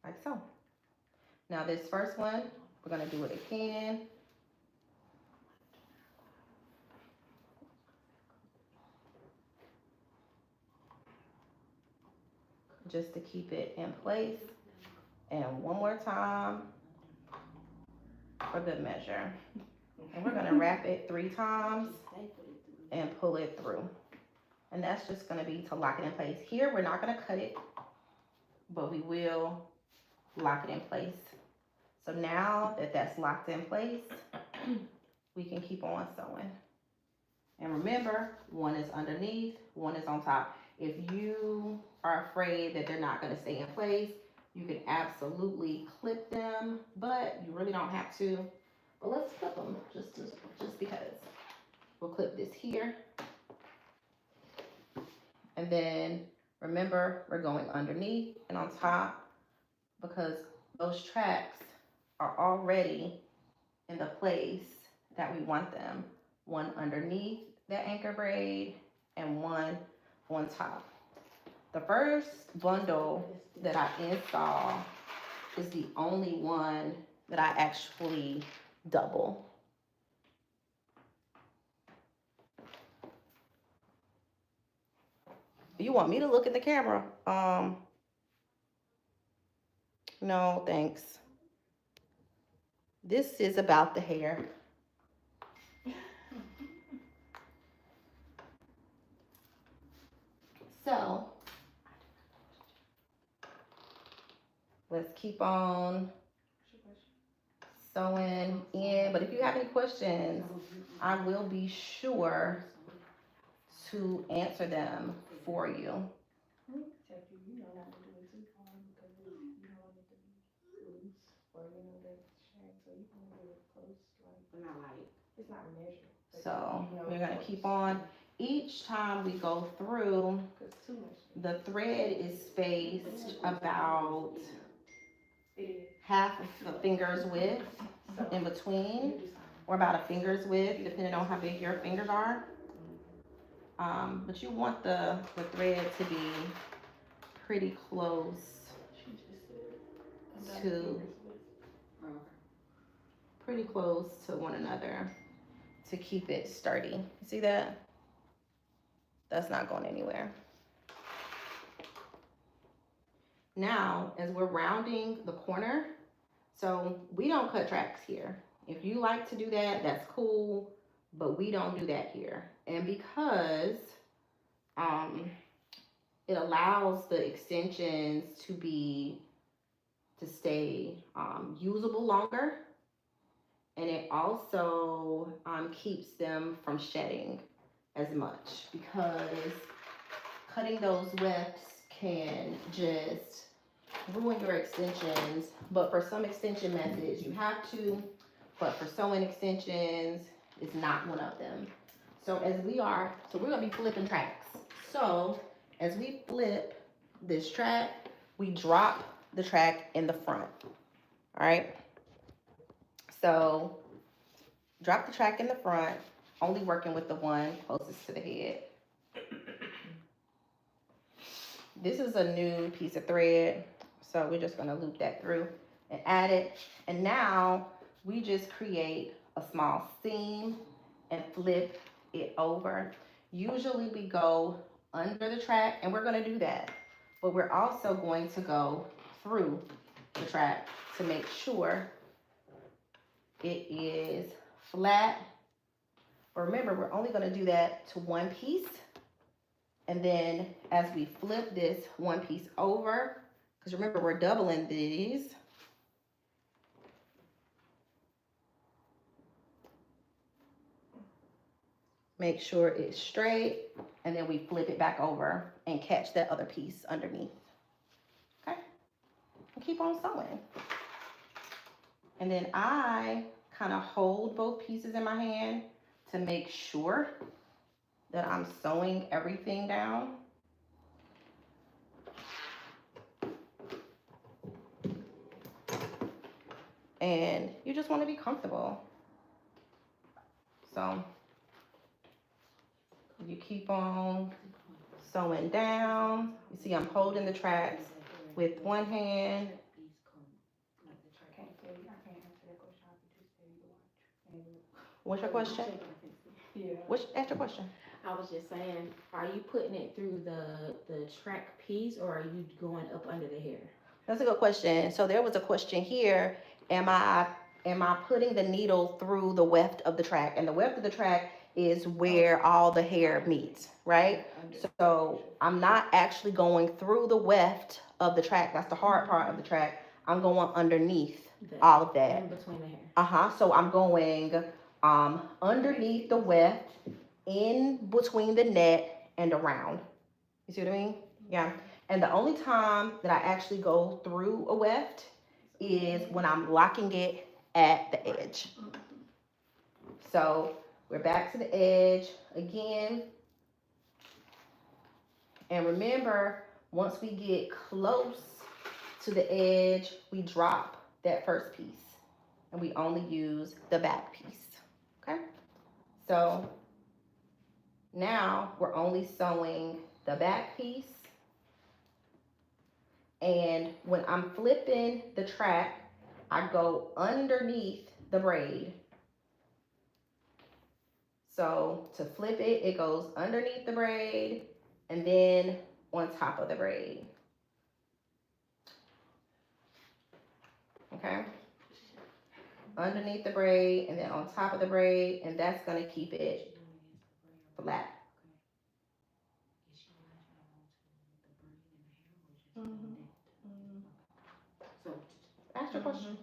Like so. Now this first one, we're gonna do it again. Just to keep it in place. And one more time for good measure. And we're gonna wrap it 3 times and pull it through. And that's just gonna be to lock it in place. Here, we're not gonna cut it, but we will lock it in place. So now that that's locked in place, we can keep on sewing. And remember, one is underneath, one is on top. If you are afraid that they're not gonna stay in place, you can absolutely clip them, but you really don't have to. But let's clip them just because. We'll clip this here. And then remember, we're going underneath and on top because those tracks are already in the place that we want them. One underneath the anchor braid and one on top. The first bundle that I install is the only one that I actually double. You want me to look at the camera? No, thanks. This is about the hair. So, let's keep on sewing in. But if you have any questions, I will be sure to answer them for you. So we're gonna keep on. Each time we go through, the thread is spaced about half a finger's width in between, or about a finger's width, depending on how big your fingers are. But you want the thread to be pretty close to one another to keep it sturdy. You see that? That's not going anywhere. Now, as we're rounding the corner, so we don't cut tracks here. If you like to do that, that's cool, but we don't do that here. And because it allows the extensions to stay usable longer, and it also keeps them from shedding as much, because cutting those wefts can just ruin your extensions. But for some extension methods you have to, but for sewing extensions is not one of them. So we're gonna be flipping tracks. So as we flip this track, we drop the track in the front. All right, so drop the track in the front, only working with the one closest to the head. This is a new piece of thread, so we're just gonna loop that through and add it. And now we just create a small seam and flip it over. Usually we go under the track, and we're gonna do that, but we're also going to go through the track to make sure it is flat. But remember, we're only gonna do that to one piece. And then as we flip this one piece over, because remember, we're doubling these. Make sure it's straight, and then we flip it back over and catch that other piece underneath. Okay? And keep on sewing. And then I kind of hold both pieces in my hand to make sure that I'm sewing everything down. And you just want to be comfortable. So you keep on sewing down. You see I'm holding the tracks with one hand. What's your question? Yeah. Ask your question. I was just saying, are you putting it through the track piece, or are you going up under the hair? That's a good question. So there was a question here. Am I putting the needle through the weft of the track? And the weft of the track is where all the hair meets, right? So I'm not actually going through the weft of the track. That's the hard part of the track. I'm going underneath all of that. In between the hair. So I'm going underneath the weft, in between the net and around. You see what I mean? Yeah. And the only time that I actually go through a weft is when I'm locking it at the edge. So we're back to the edge again. And remember, once we get close to the edge, we drop that first piece and we only use the back piece. Okay? So now we're only sewing the back piece. And when I'm flipping the track, I go underneath the braid. So to flip it, it goes underneath the braid and then on top of the braid. Okay? Underneath the braid and then on top of the braid, and that's gonna keep it flat. So Ask your question.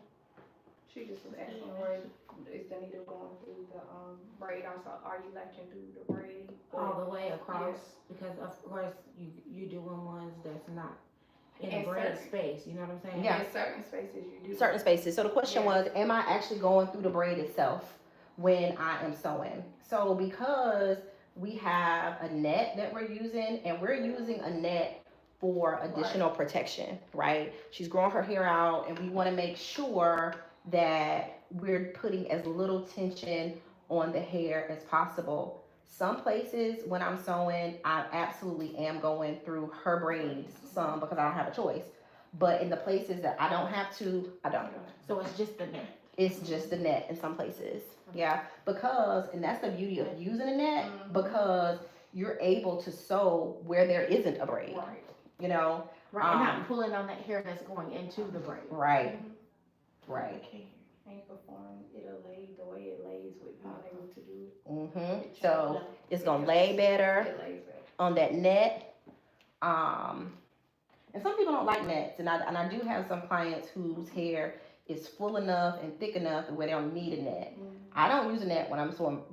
She just was asking where is the needle going through the braid also? Are you latching through the braid? all the way across, Yes. because of course you doing ones that's not in And a braid certain- space. You know what I'm saying? Yeah. In certain spaces you do. Certain spaces. So the question Yeah. was, am I actually going through the braid itself when I am sewing? So because we have a net that we're using, and we're using a net for additional protection, right? She's growing her hair out, and we want to make sure that we're putting as little tension on the hair as possible. Some places when I'm sewing, I absolutely am going through her braids some because I don't have a choice. But in the places that I don't have to, I don't. So it's just the net. It's just the net in some places. Yeah, because, and that's the beauty of using a net, because you're able to sew where there isn't a braid, Right. you know? Right, and not pulling on that hair that's going into the braid. Right, right. And you perform, it'll lay the way it lays with being able to do it. Mm-hmm. So it's gonna lay better It lays better. on that net. And some people don't like nets, and I do have some clients whose hair is full enough and thick enough where they don't need a net. I don't use a net when I'm sewing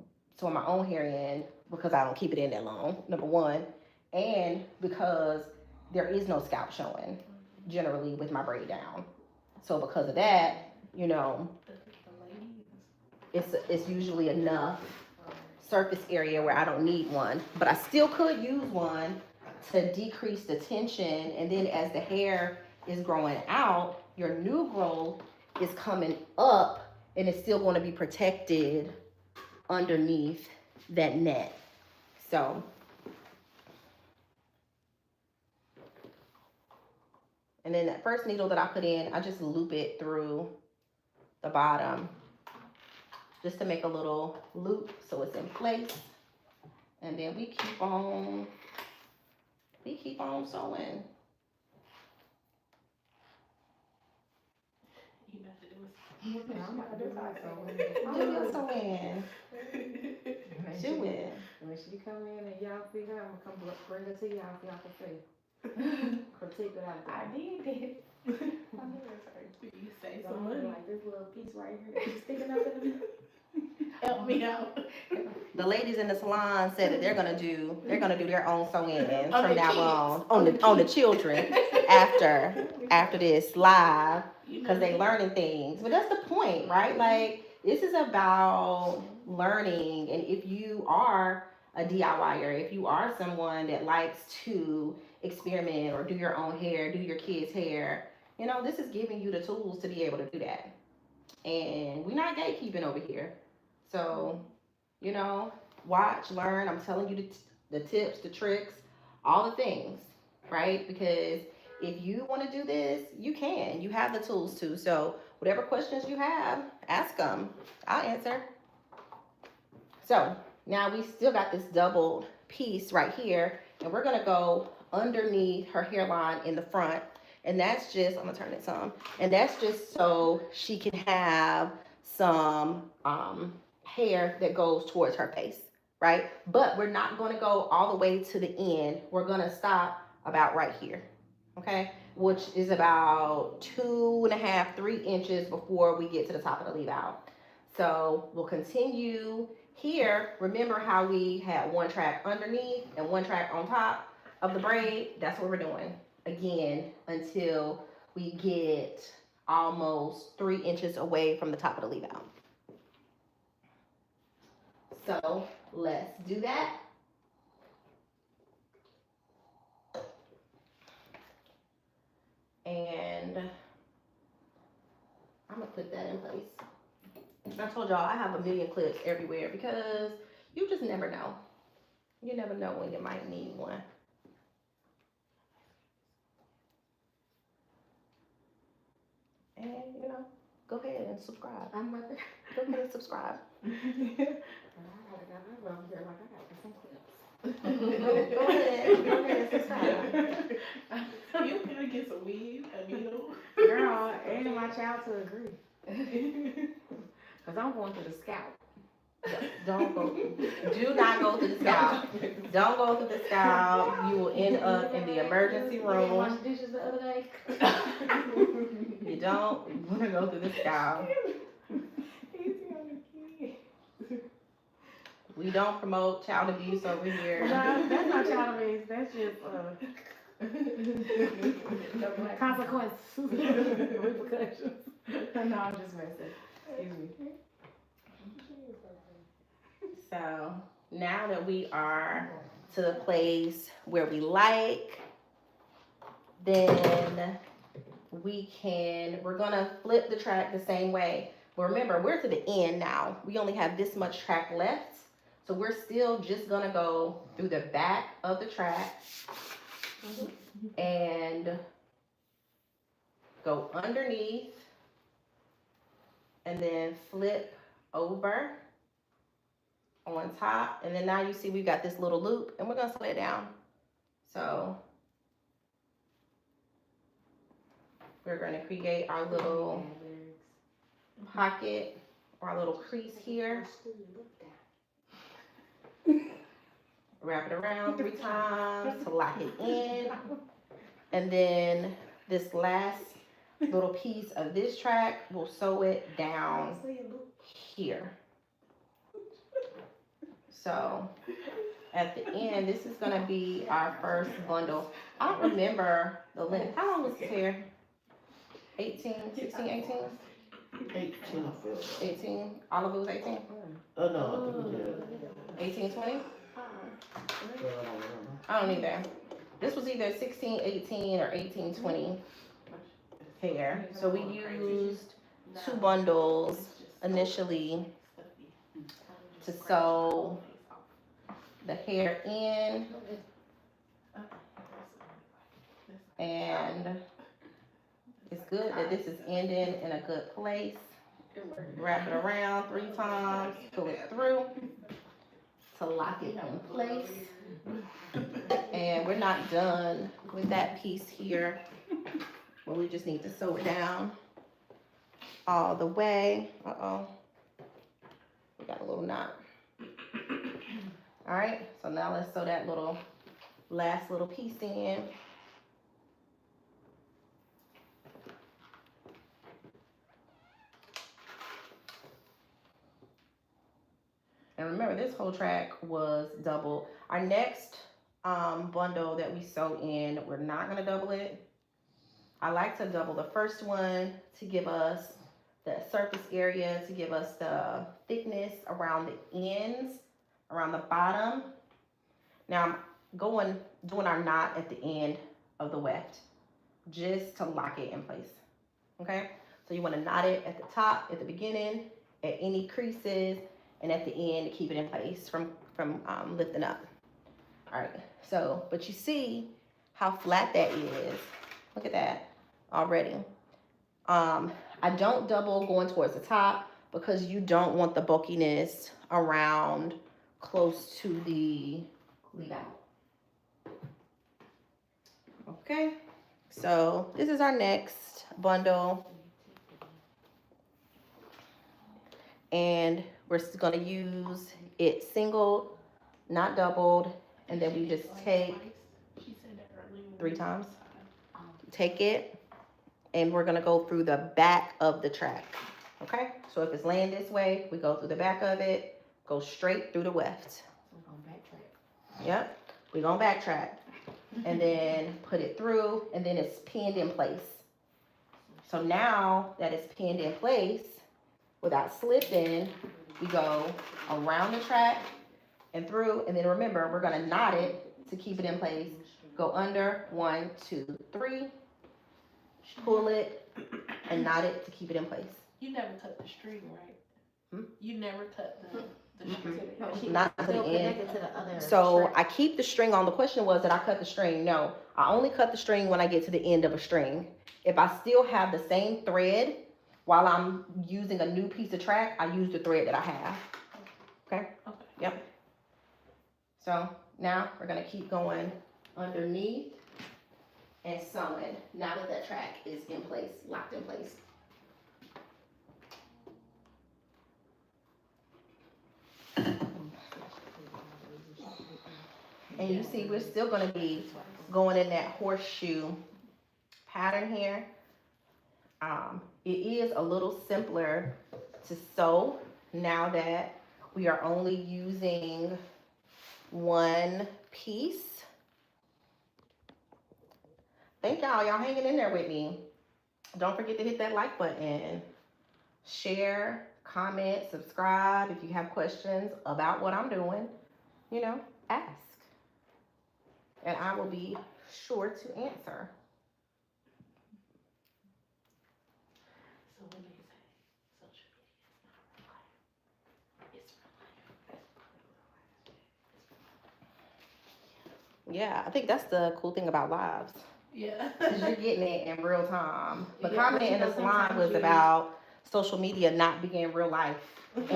my own hair in because I don't keep it in that long, number one, and because there is no scalp showing generally with my braid down. So because of that, you know, it's usually enough surface area where I don't need one, but I still could use one to decrease the tension. And then as the hair is growing out, your new growth is coming up and it's still going to be protected underneath that net. So, and then that first needle that I put in, I just loop it through the bottom just to make a little loop so it's in place. And then we keep on sewing. You about to do it. I'm about to do my sewing. Do your sewing. Do it. When she come in and y'all see her, I'm gonna come bring her to y'all so y'all can see. Critique it out. I did it. I knew it first. You say So some I'm money. like this little piece right here that keeps sticking up in the middle. Help me out. The ladies in the salon said that they're gonna do their own sewing On from the now kids. on the children after this live, You because know, they learning things. But that's the point, right? Like, this is about learning. And if you are a DIYer, if you are someone that likes to experiment or do your own hair, do your kids' hair, you know, this is giving you the tools to be able to do that. And we're not gatekeeping over here. So, you know, watch, learn. I'm telling you the tips, the tricks, all the things, right? Because if you want to do this, you can. You have the tools to. So, whatever questions you have, ask them. I'll answer. So, now we still got this doubled piece right here, and we're going to go underneath her hairline in the front. And that's just, I'm going to turn it some, and that's just so she can have some hair that goes towards her face, right? But we're not going to go all the way to the end. We're going to stop about right here, okay? Which is about 2.5, 3 inches before we get to the top of the leave out. So we'll continue here. Remember how we had one track underneath and one track on top of the braid? That's what we're doing again until we get almost 3 inches away from the top of the leave out. So let's do that. And I'm gonna put that in place. I told y'all I have a million clips everywhere because you just never know. You never know when you might need one. And you know, go ahead and subscribe. I'm about to. Go ahead and subscribe. I got over here like I got some clips. Go ahead and subscribe. You gotta get some weed, a needle. Girl, ain't my child to agree. Cause I'm going to the scalp. Don't go. Do not go through the scalp. Don't go through the scalp. You will end up in the emergency room. Wash dishes the other day. You don't want to go through the scalp. We don't promote child abuse over here. No, that's not child abuse. That's just consequences, repercussions. No, I'm just messing. Excuse me. So now that we are to the place where we like, then we're gonna flip the track the same way. But remember, we're to the end now. We only have this much track left. So we're still just gonna go through the back of the track and go underneath and then flip over on top. And then now you see we've got this little loop and we're gonna slow it down. So we're gonna create our little pocket or our little crease here. Wrap it around 3 times to lock it in. And then this last little piece of this track, we'll sew it down here. So at the end, this is gonna be our first bundle. I don't remember the length. How long was this hair? 18, 16, 18? 18, I feel. 18? All of it was 18? Oh, no, I think it 18, 20? did. I don't either. This was either 16, 18 or 18, 20 hair. So we used 2 bundles initially to sew the hair in, and it's good that this is ending in a good place. Wrap it around 3 times, pull it through to lock it in place. And we're not done with that piece here, but we just need to sew it down all the way. Uh-oh, we got a little knot. All right, so now let's sew that last little piece in. And remember, this whole track was double. Our next bundle that we sew in, we're not gonna double it. I like to double the first one to give us the surface area, to give us the thickness around the ends, around the bottom. Now I'm doing our knot at the end of the weft, just to lock it in place, okay? So you wanna knot it at the top, at the beginning, at any creases, and at the end to keep it in place from lifting up. All right, so, but you see how flat that is. Look at that already. I don't double going towards the top because you don't want the bulkiness around close to the lead out. Okay, so this is our next bundle. And we're gonna use it single, not doubled, and then we just take 3 times. Take it, and we're gonna go through the back of the track, okay? So if it's laying this way, we go through the back of it, go straight through the weft. We're gonna backtrack. Yep, we're gonna backtrack, and then put it through, and then it's pinned in place. So now that it's pinned in place, without slipping, we go around the track and through, and then remember, we're gonna knot it to keep it in place. Go under, 1, 2, 3, pull it, and knot it to keep it in place. You never cut the string, right? Hmm? You never cut the string. No, she Not to the still end. connected to the other So track. I keep the string on. The question was, did I cut the string? No, I only cut the string when I get to the end of a string. If I still have the same thread while I'm using a new piece of track, I use the thread that I have. Okay? Okay. Yep. So now we're gonna keep going underneath and sewing now that that track is in place, locked in place. And you see, we're still gonna be going in that horseshoe pattern here. It is a little simpler to sew now that we are only using one piece. Thank y'all hanging in there with me. Don't forget to hit that like button, share, comment, subscribe. If you have questions about what I'm doing, ask. And I will be sure to answer. So when they say social media is not real life, it's Yeah, I think that's the cool thing about lives. yeah. Because you're getting it in real time. The Yeah, comment but you in know, this line sometimes was you- about social media not being real life. And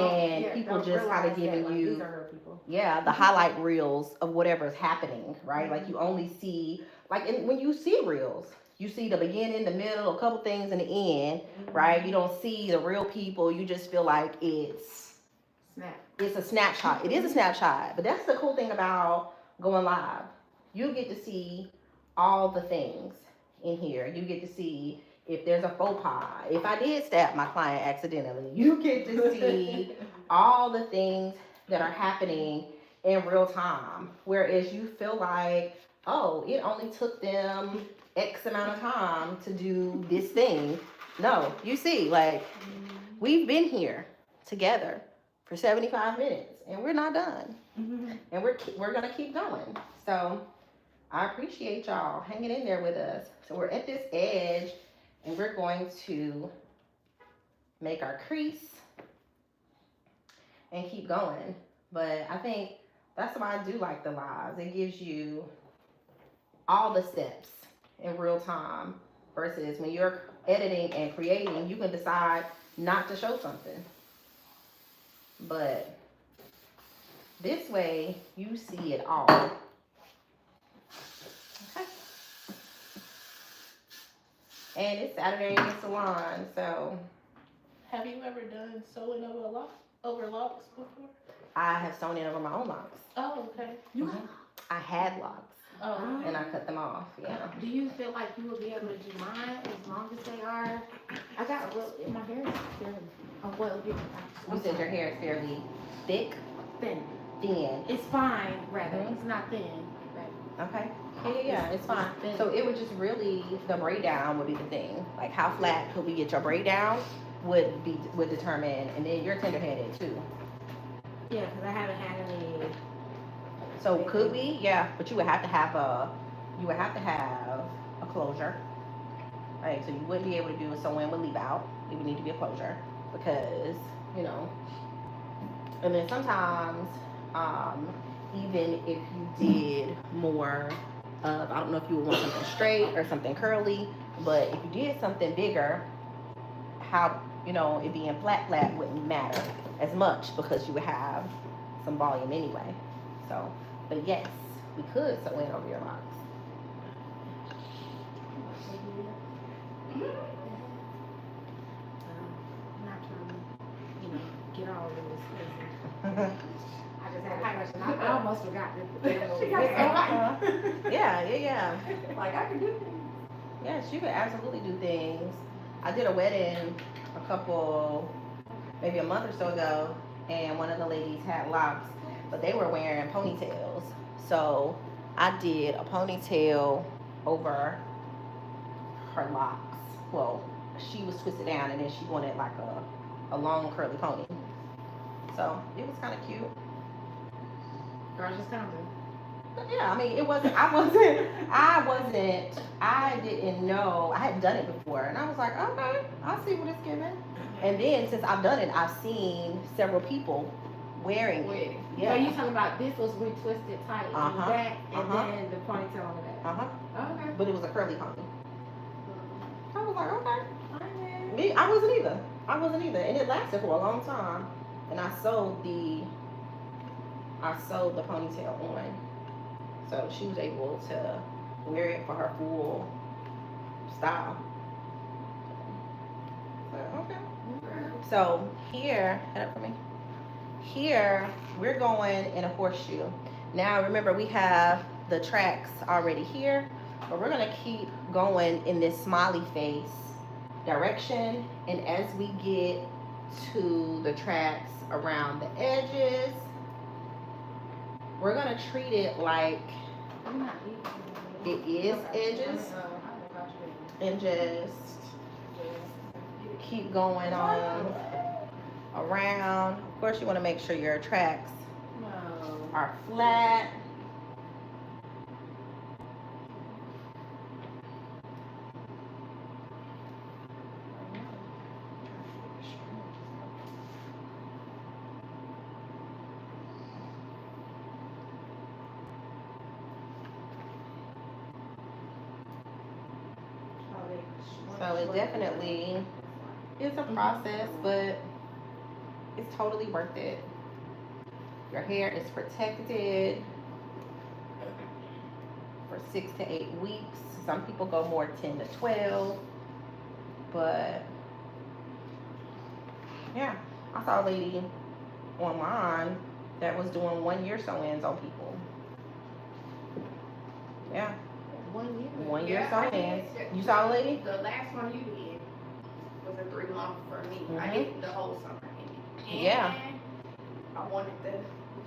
Yeah, people don't just kind of realize that, giving like, you, these are real people. yeah, the highlight reels of whatever's happening, right? Like you only see, when you see reels, you see the beginning, the middle, a couple things in the end, right? You don't see the real people. You just feel like it's a snapshot. It is a snapshot, but that's the cool thing about going live. You get to see all the things in here. You get to see if there's a faux pas. If I did stab my client accidentally, you get to see all the things that are happening in real time. Whereas you feel like, oh, it only took them X amount of time to do this thing. No, you see, we've been here together for 75 minutes and we're not done. And we're gonna keep going. So I appreciate y'all hanging in there with us. So we're at this edge and we're going to make our crease. and keep going. But I think that's why I do like the lives. It gives you all the steps in real time versus when you're editing and creating, you can decide not to show something. But this way, you see it all. Okay. And it's Saturday in the salon, so Have you ever done sewing over locks before? I have sewn in over my own locks. Oh, okay. Mhm. I had locks Oh, and I cut them off. Yeah. Do you feel like you will be able to do mine as long as they are? I got real, my hair is fairly, well, You said your hair is fairly thick, thin. thin. It's fine, rather. Mhm. It's not thin. But Okay. Yeah, it's fine. thin. So it would just really, the braid down would be the thing. Like how flat could we get your braid down would determine, and then you're tender headed too. Yeah, because I haven't had any. So could we? Yeah, but you would have to have a closure. Right, so you wouldn't be able to do a sew in with leave out. It would need to be a closure because, you know. And then sometimes, even if you did more of, I don't know if you would want something straight or something curly, but if you did something bigger, how, it being flat wouldn't matter as much because you would have some volume anyway. So, but yes, we could sew in over your locks. Not trying to, get all in this. I just had a question. I almost forgot that. She got Yeah. like I can do things. Yes, you could absolutely do things. I did a wedding maybe a month or so ago, and one of the ladies had locks, but they were wearing ponytails. So I did a ponytail over her locks. Well, she was twisted down, and then she wanted like a long curly pony. So it was kind of cute. Girls just come Yeah, I mean, I didn't know, I hadn't done it before, and I was like, okay, I'll see what it's giving. And then, since I've done it, I've seen several people wearing it. So Yeah. you talking about this was retwisted tight in the Uh-huh, back, and uh-huh. then the ponytail on the back. Okay. But it was a curly pony. I was like, okay. Okay. Me, I wasn't either, and it lasted for a long time. And I sewed the ponytail on, so she was able to wear it for her full style. So, okay. So here, head up for me. Here we're going in a horseshoe. Now remember, we have the tracks already here, but we're gonna keep going in this smiley face direction, and as we get to the tracks around the edges, we're gonna treat it like it is edges, and just keep going on around. Of course, you want to make sure your tracks are flat. So it definitely is a process, but it's totally worth it. Your hair is protected for 6 to 8 weeks. Some people go more 10 to 12, but yeah, I saw a lady online that was doing 1 year sew-ins on people. Yeah, 1 year. 1 year Yeah, I sew-ins. did. You saw a lady? The last one you did was a 3-month for me. I Mhm. did the whole summer in it. And Yeah. I wanted to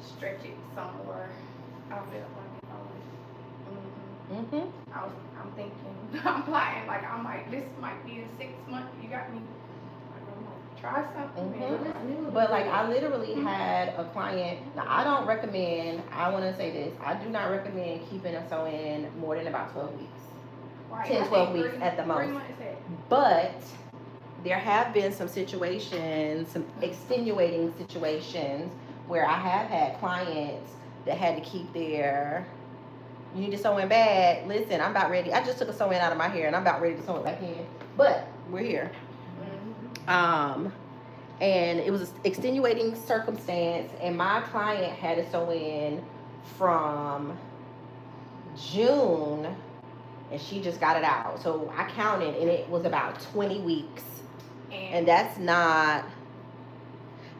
stretch it some more. I felt like if I was, I'm thinking, I'm lying, like this might be in 6 months. You got me. I don't know. Try something. Mhm. But like, I literally had a client. Now, I don't recommend. I want to say this. I do not recommend keeping a sew-in more than about 12 weeks. Right. 10, I 12 think weeks at the most. 3 months at. But there have been some situations, some extenuating situations where I have had clients that had to keep their, you need to sew in bad. Listen, I'm about ready. I just took a sew in out of my hair and I'm about ready to sew it back in. But we're here. And it was an extenuating circumstance, and my client had to sew in from June, and she just got it out. So I counted, and it was about 20 weeks. And that's not,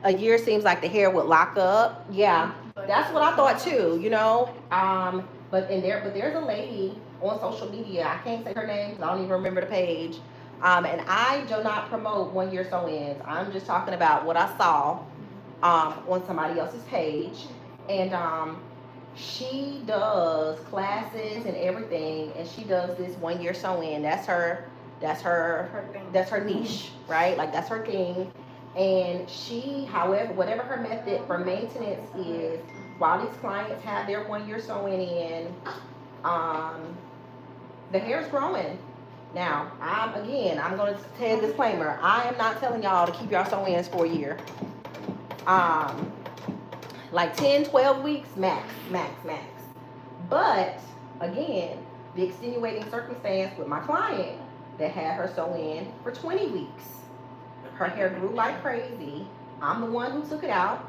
a year seems like the hair would lock up. Yeah, that's what I thought too, you know. But there's a lady on social media, I can't say her name because I don't even remember the page. And I do not promote 1 year sew-ins. I'm just talking about what I saw on somebody else's page. And she does classes and everything, and she does this 1 year sew-in. That's her niche, right? Like that's her thing. And she, however, whatever her method for maintenance is, while these clients have their 1 year sewing in, the hair's growing. Now, I'm going to tell a disclaimer. I am not telling y'all to keep y'all sew-ins for a year. Like 10, 12 weeks, max. But, again, the extenuating circumstance with my client that had her sew in for 20 weeks. Her hair grew like crazy. I'm the one who took it out,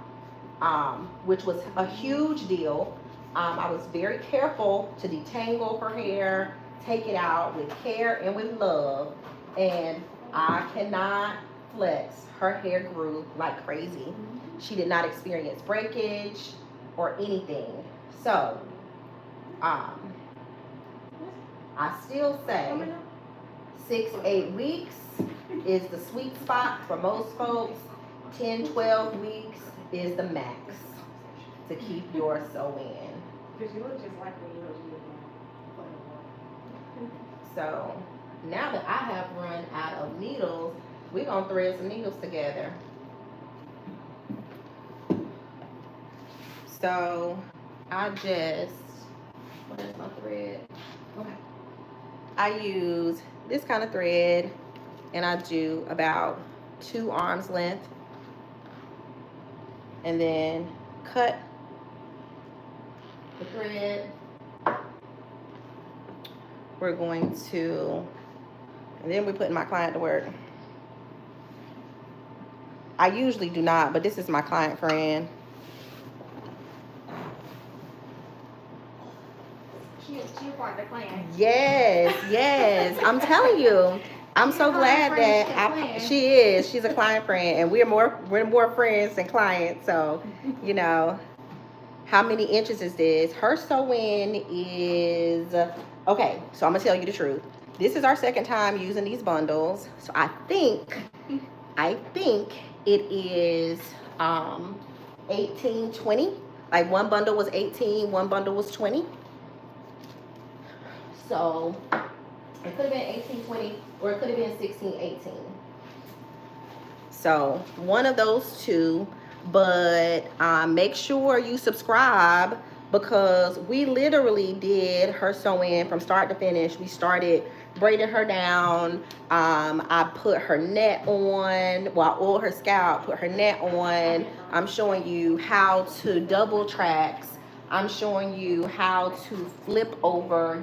which was a huge deal. I was very careful to detangle her hair, take it out with care and with love, and I cannot flex. Her hair grew like crazy. She did not experience breakage or anything. So, I still say 6, 8 weeks is the sweet spot for most folks. 10, 12 weeks is the max to keep your sew in. Because you look just like when you look. So now that I have run out of needles, we're gonna thread some needles together. So I just, what is my thread? Okay. I use this kind of thread, and I do about 2 arms length, and then cut the thread. We're going to, and then we're putting my client to work. I usually do not, but this is my client friend. She's part of the clan. Yes. I'm telling you. I'm so glad that she is. She's a client friend, and we're more friends than clients. So, you know, how many inches is this? Her sew-in is, okay, so I'm gonna tell you the truth. This is our second time using these bundles. So I think it is 18, 20. Like one bundle was 18, one bundle was 20. So it could have been 18, 20, or it could have been 16, 18. So one of those two. But make sure you subscribe, because we literally did her sew-in from start to finish. We started braiding her down. I put her net on, well, I oiled her scalp, put her net on. I'm showing you how to double tracks. I'm showing you how to flip over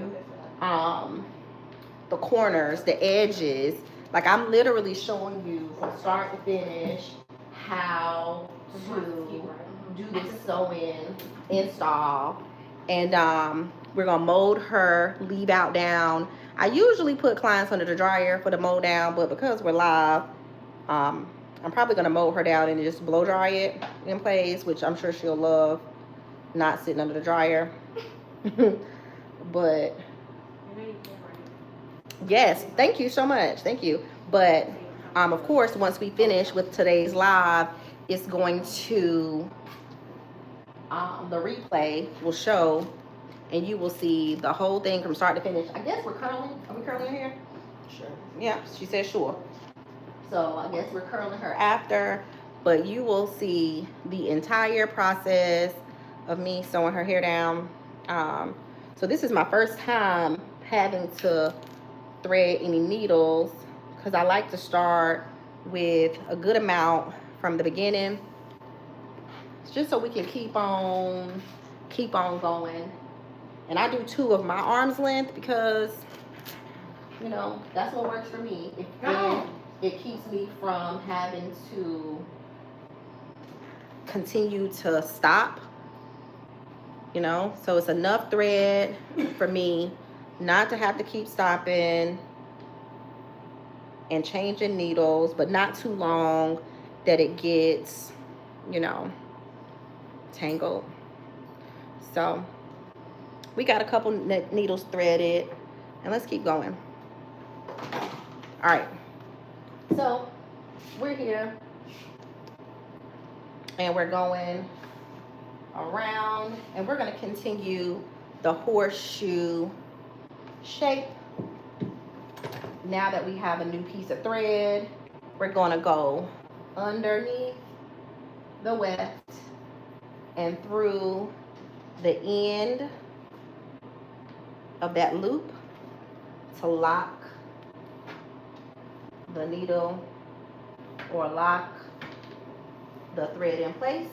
the corners, the edges. Like, I'm literally showing you from start to finish how to do this sew-in install. And we're gonna mold her leave out down. I usually put clients under the dryer for the mold down, but because we're live, I'm probably gonna mold her down and just blow dry it in place, which I'm sure she'll love, not sitting under the dryer. But yes, thank you so much, thank you. But of course, once we finish with today's live, it's going to, the replay will show, and you will see the whole thing from start to finish. I guess we're curling. Are we curling her hair? Sure. Yeah, she said sure. So I guess we're curling her after, but you will see the entire process of me sewing her hair down. So this is my first time having to thread any needles, because I like to start with a good amount from the beginning. It's just so we can keep on going. And I do 2 of my arm's length because, you know, that's what works for me. It keeps me from having to continue to stop, you know. So it's enough thread for me not to have to keep stopping and changing needles, but not too long that it gets, you know, tangled. So we got a couple needles threaded, and let's keep going. All right, so we're here and we're going around, and we're going to continue the horseshoe shape. Now that we have a new piece of thread, we're going to go underneath the weft and through the end of that loop to lock the needle or lock the thread in place.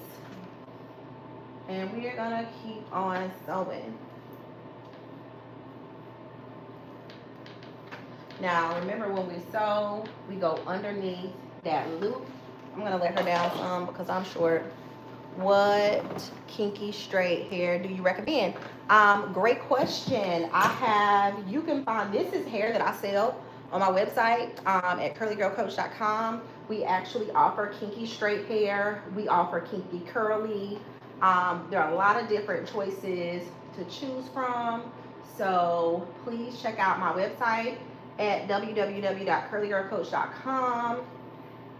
And we are gonna keep on sewing. Now remember, when we sew, we go underneath that loop. I'm gonna let her down some because I'm short. What kinky straight hair do you recommend? Great question. You can find, this is hair that I sell on my website at curlygirlcoach.com. We actually offer kinky straight hair. We offer kinky curly. There are a lot of different choices to choose from. So please check out my website at www.curlygirlcoach.com,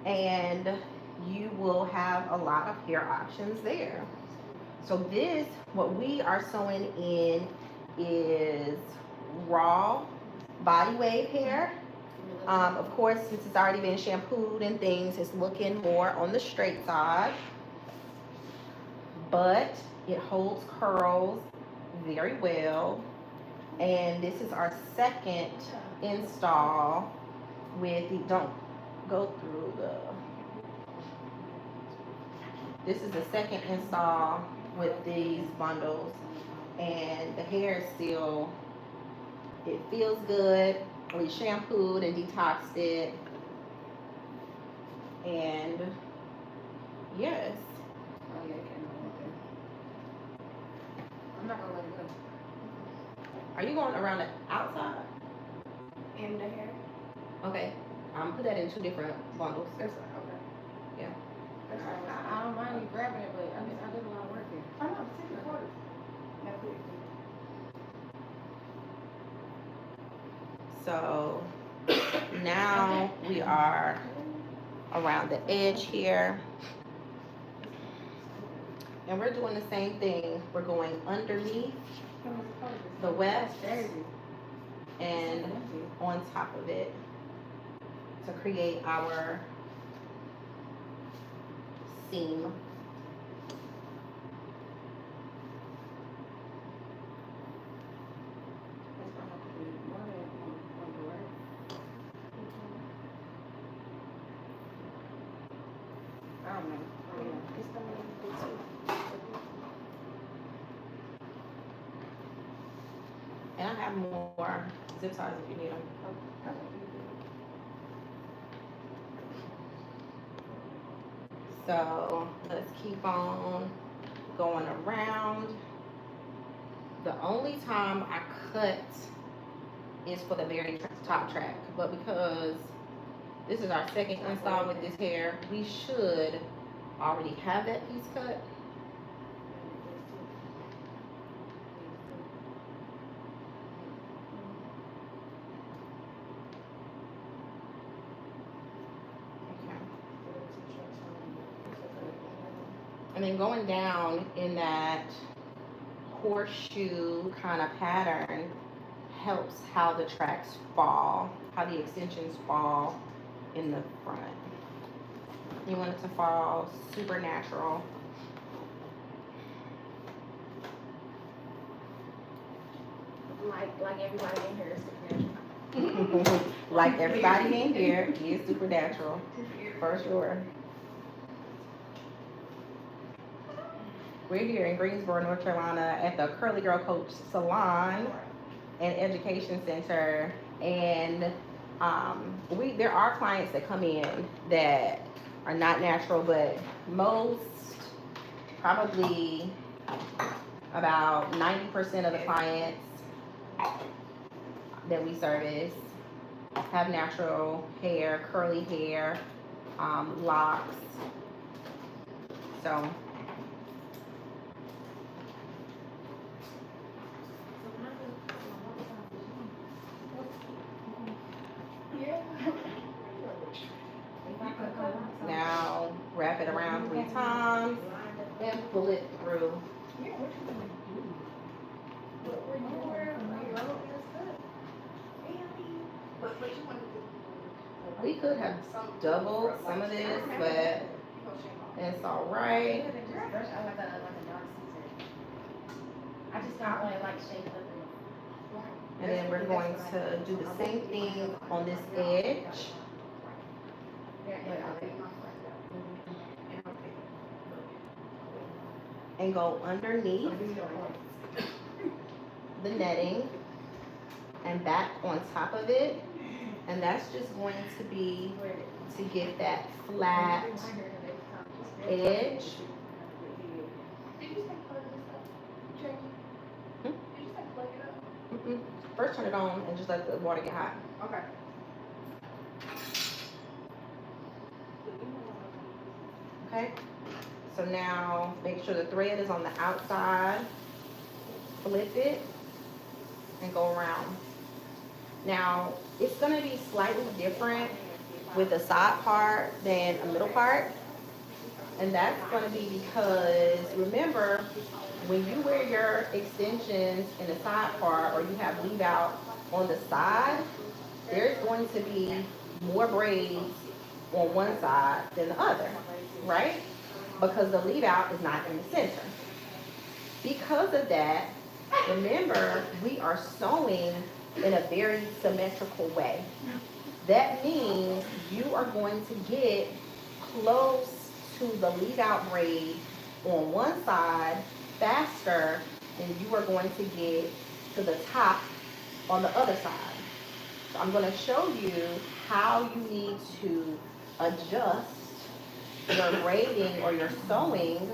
and you will have a lot of hair options there. So what we are sewing in is raw body wave hair. Of course, since it's already been shampooed and things, it's looking more on the straight side, but it holds curls very well. And this is our second install with the, this is the second install with these bundles, and the hair is still, it feels good. We shampooed and detoxed it, and yes. I'm not gonna let it go. Are you going around the outside? In the hair. Okay. Put that in 2 different bundles. That's okay. Yeah. That's all right. I don't mind you grabbing it, but I did a lot of work here. I know, 6 quarters. That's it. So now we are around the edge here, and we're doing the same thing. We're going underneath the weft and on top of it to create our seam. I don't know. And I have more zip ties if you need them. So let's keep on going around. The only time I cut is for the very top track, but because this is our second install with this hair, we should already have that piece cut. And then going down in that horseshoe kind of pattern helps how the tracks fall, how the extensions fall in the front. You want it to fall super natural. Like everybody in here is super natural. Like everybody in here is super natural. Yeah. For sure. We're here in Greensboro, North Carolina at the Curly Girl Coach Salon and Education Center. And there are clients that come in that are not natural, but most, probably about 90% of the clients that we service have natural hair, curly hair, locks. So Yeah. now wrap it around 3 times and pull it through. We could have doubled some of this, but it's all right. I just don't want it like shaped up. And then we're going to do the same thing on this edge. And go underneath the netting and back on top of it. And that's just going to be to get that flat edge. Did you say plug this up? Jackie? Hmm? Did you say plug it up? Mm-mm. First turn it on and just let the water get hot. Okay. Okay? So now make sure the thread is on the outside. Flip it and go around. Now, it's gonna be slightly different with the side part than a middle part. And that's gonna be because, remember, when you wear your extensions in the side part or you have leave out on the side, there's going to be more braids on one side than the other, right? Because the leave out is not in the center. Because of that, remember, we are sewing in a very symmetrical way. That means you are going to get close to the leave out braid on one side faster than you are going to get to the top on the other side. So I'm going to show you how you need to adjust your braiding or your sewing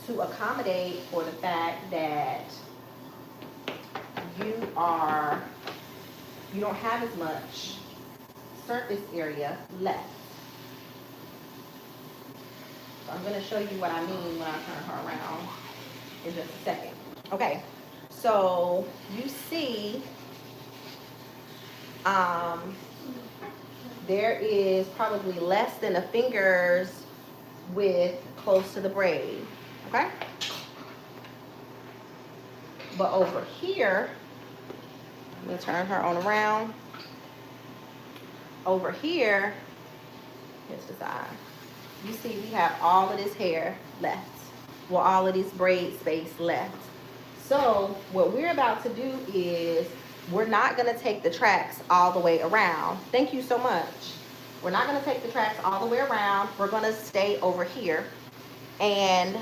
to accommodate for the fact that you don't have as much surface area left. So I'm going to show you what I mean when I turn her around in just a second. Okay, so you see there is probably less than a finger's width close to the braid, okay? But over here, let me turn her on around. Over here, here's the side. You see we have all of this hair left. Well, all of this braid space left. So what we're about to do is we're not gonna take the tracks all the way around. Thank you so much. We're not gonna take the tracks all the way around. We're gonna stay over here. And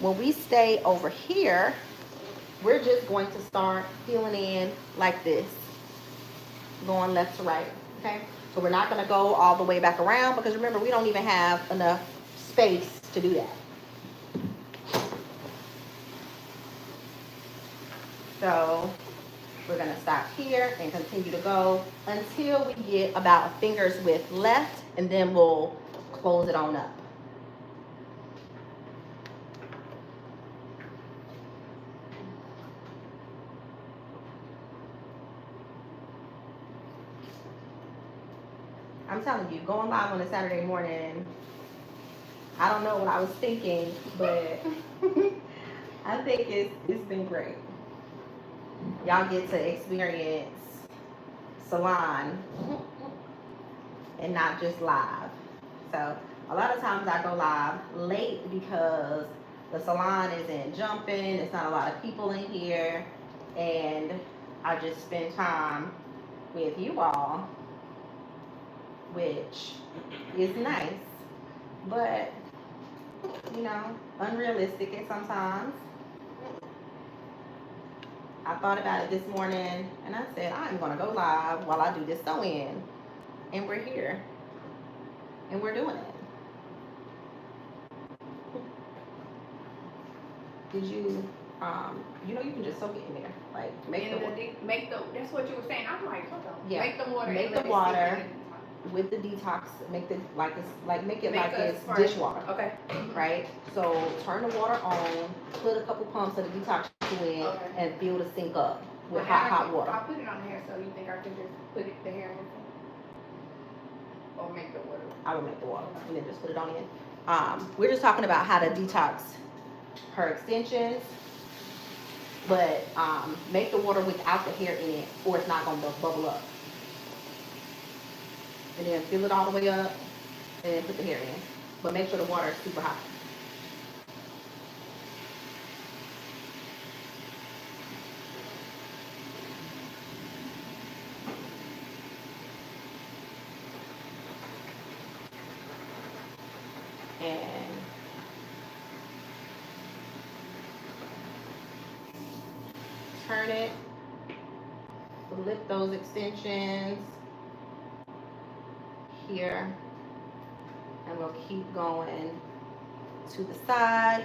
when we stay over here, we're just going to start filling in like this, going left to right, okay? So we're not gonna go all the way back around because remember, we don't even have enough space to do that. So we're gonna stop here and continue to go until we get about a finger's width left, and then we'll close it on up. I'm telling you, going live on a Saturday morning, I don't know what I was thinking, but I think it's been great. Y'all get to experience salon and not just live. So a lot of times I go live late because the salon isn't jumping, it's not a lot of people in here, and I just spend time with you all which is nice, but you know, unrealistic at sometimes. I thought about it this morning and I said, I'm gonna go live while I do this sew in. And we're here and we're doing it. Did you, you know, you can just soak it in there. Like, make the, that's what you were saying. I'm like, hold on. Yeah. Make the water. Make and the let it water. sit in. with the detox, make the, like it's, like make it Make like a it's spray. dishwater. Okay. Right? So turn the water on, put a couple pumps of the detox in, Okay. and fill the sink up with Well, hot water. I'll put it on the hair, so you think I can just put it the hair in? Or make the water? I would make the water and then just put it on in. We're just talking about how to detox her extensions, but make the water without the hair in it, or it's not gonna bubble up. And then fill it all the way up, and then put the hair in. But make sure the water is super hot. And turn it, flip those extensions here, and we'll keep going to the side.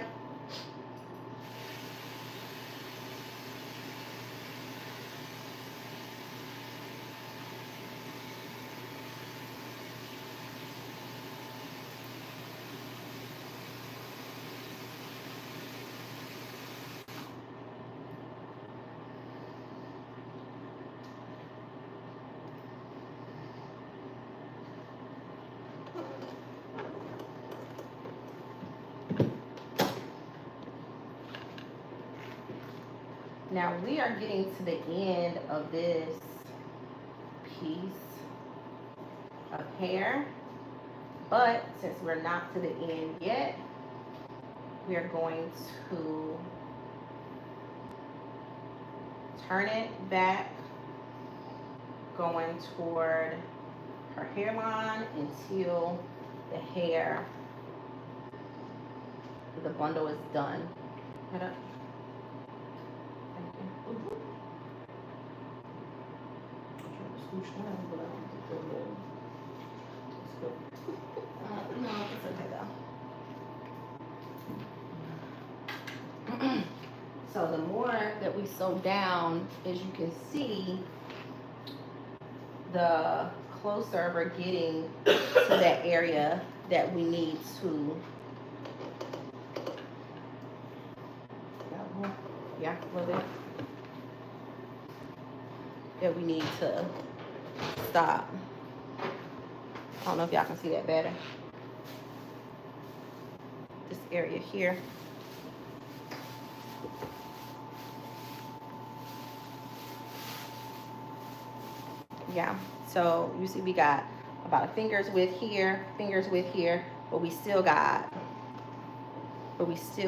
Now we are getting to the end of this piece of hair, but since we're not to the end yet, we are going to turn it back, going toward her hairline until the hair, the bundle is done. Hold up. No, it's okay though. So the more that we sew down, as you can see, the closer we're getting to that area that we need to. Yeah, a little bit. That we need to stop. I don't know if y'all can see that better. This area here. Yeah, so you see we got about a finger's width here, but we still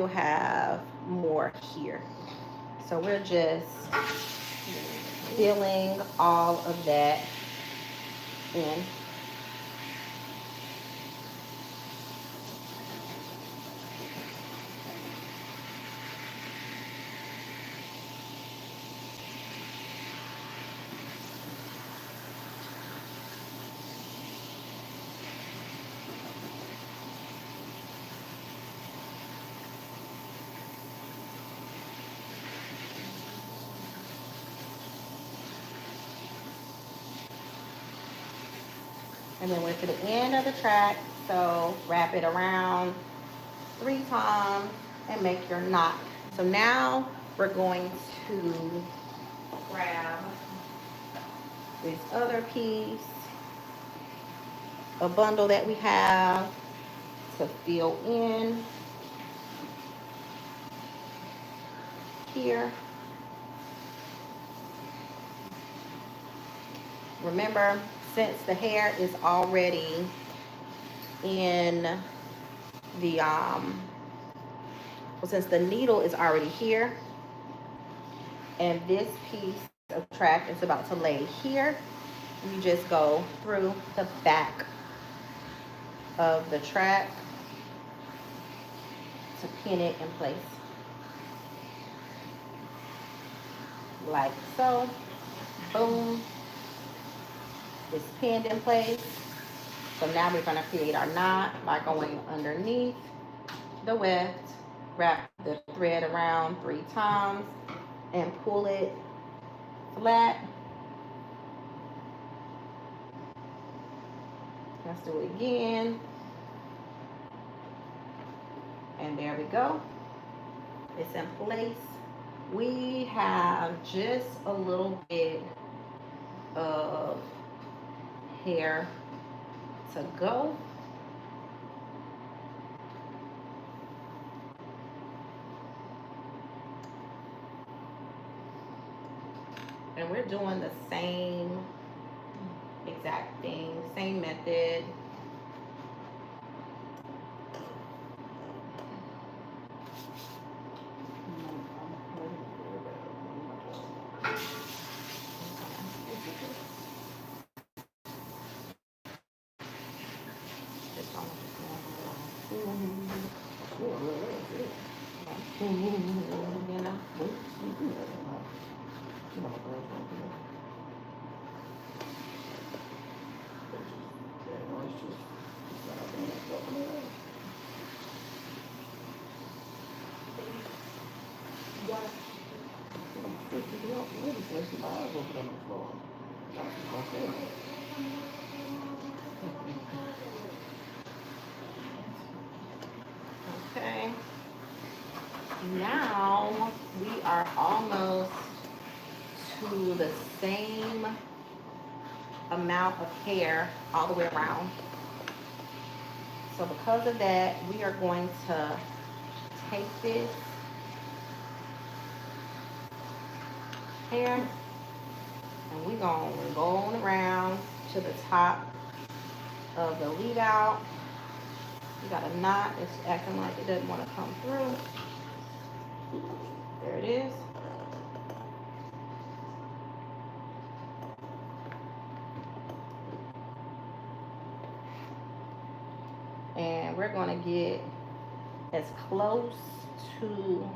have more here. So we're just filling all of that in. And then we're to the end of the track, so wrap it around 3 times and make your knot. So now we're going to grab this other piece, a bundle that we have to fill in here. Remember, since the hair is already in the since the needle is already here and this piece of track is about to lay here, we just go through the back of the track to pin it in place. Like so. Boom. It's pinned in place. So now we're going to create our knot by going underneath the weft, wrap the thread around 3 times, and pull it flat. Let's do it again. And there we go. It's in place. We have just a little bit of hair to go. And we're doing the same exact thing, same method. Okay. Now we are almost to the same amount of hair all the way around. So because of that, we are going to take this hair and we're going to go on around to the top of the lead out. You got a knot, it's acting like it doesn't want to come through. There it is. And we're going to get as close to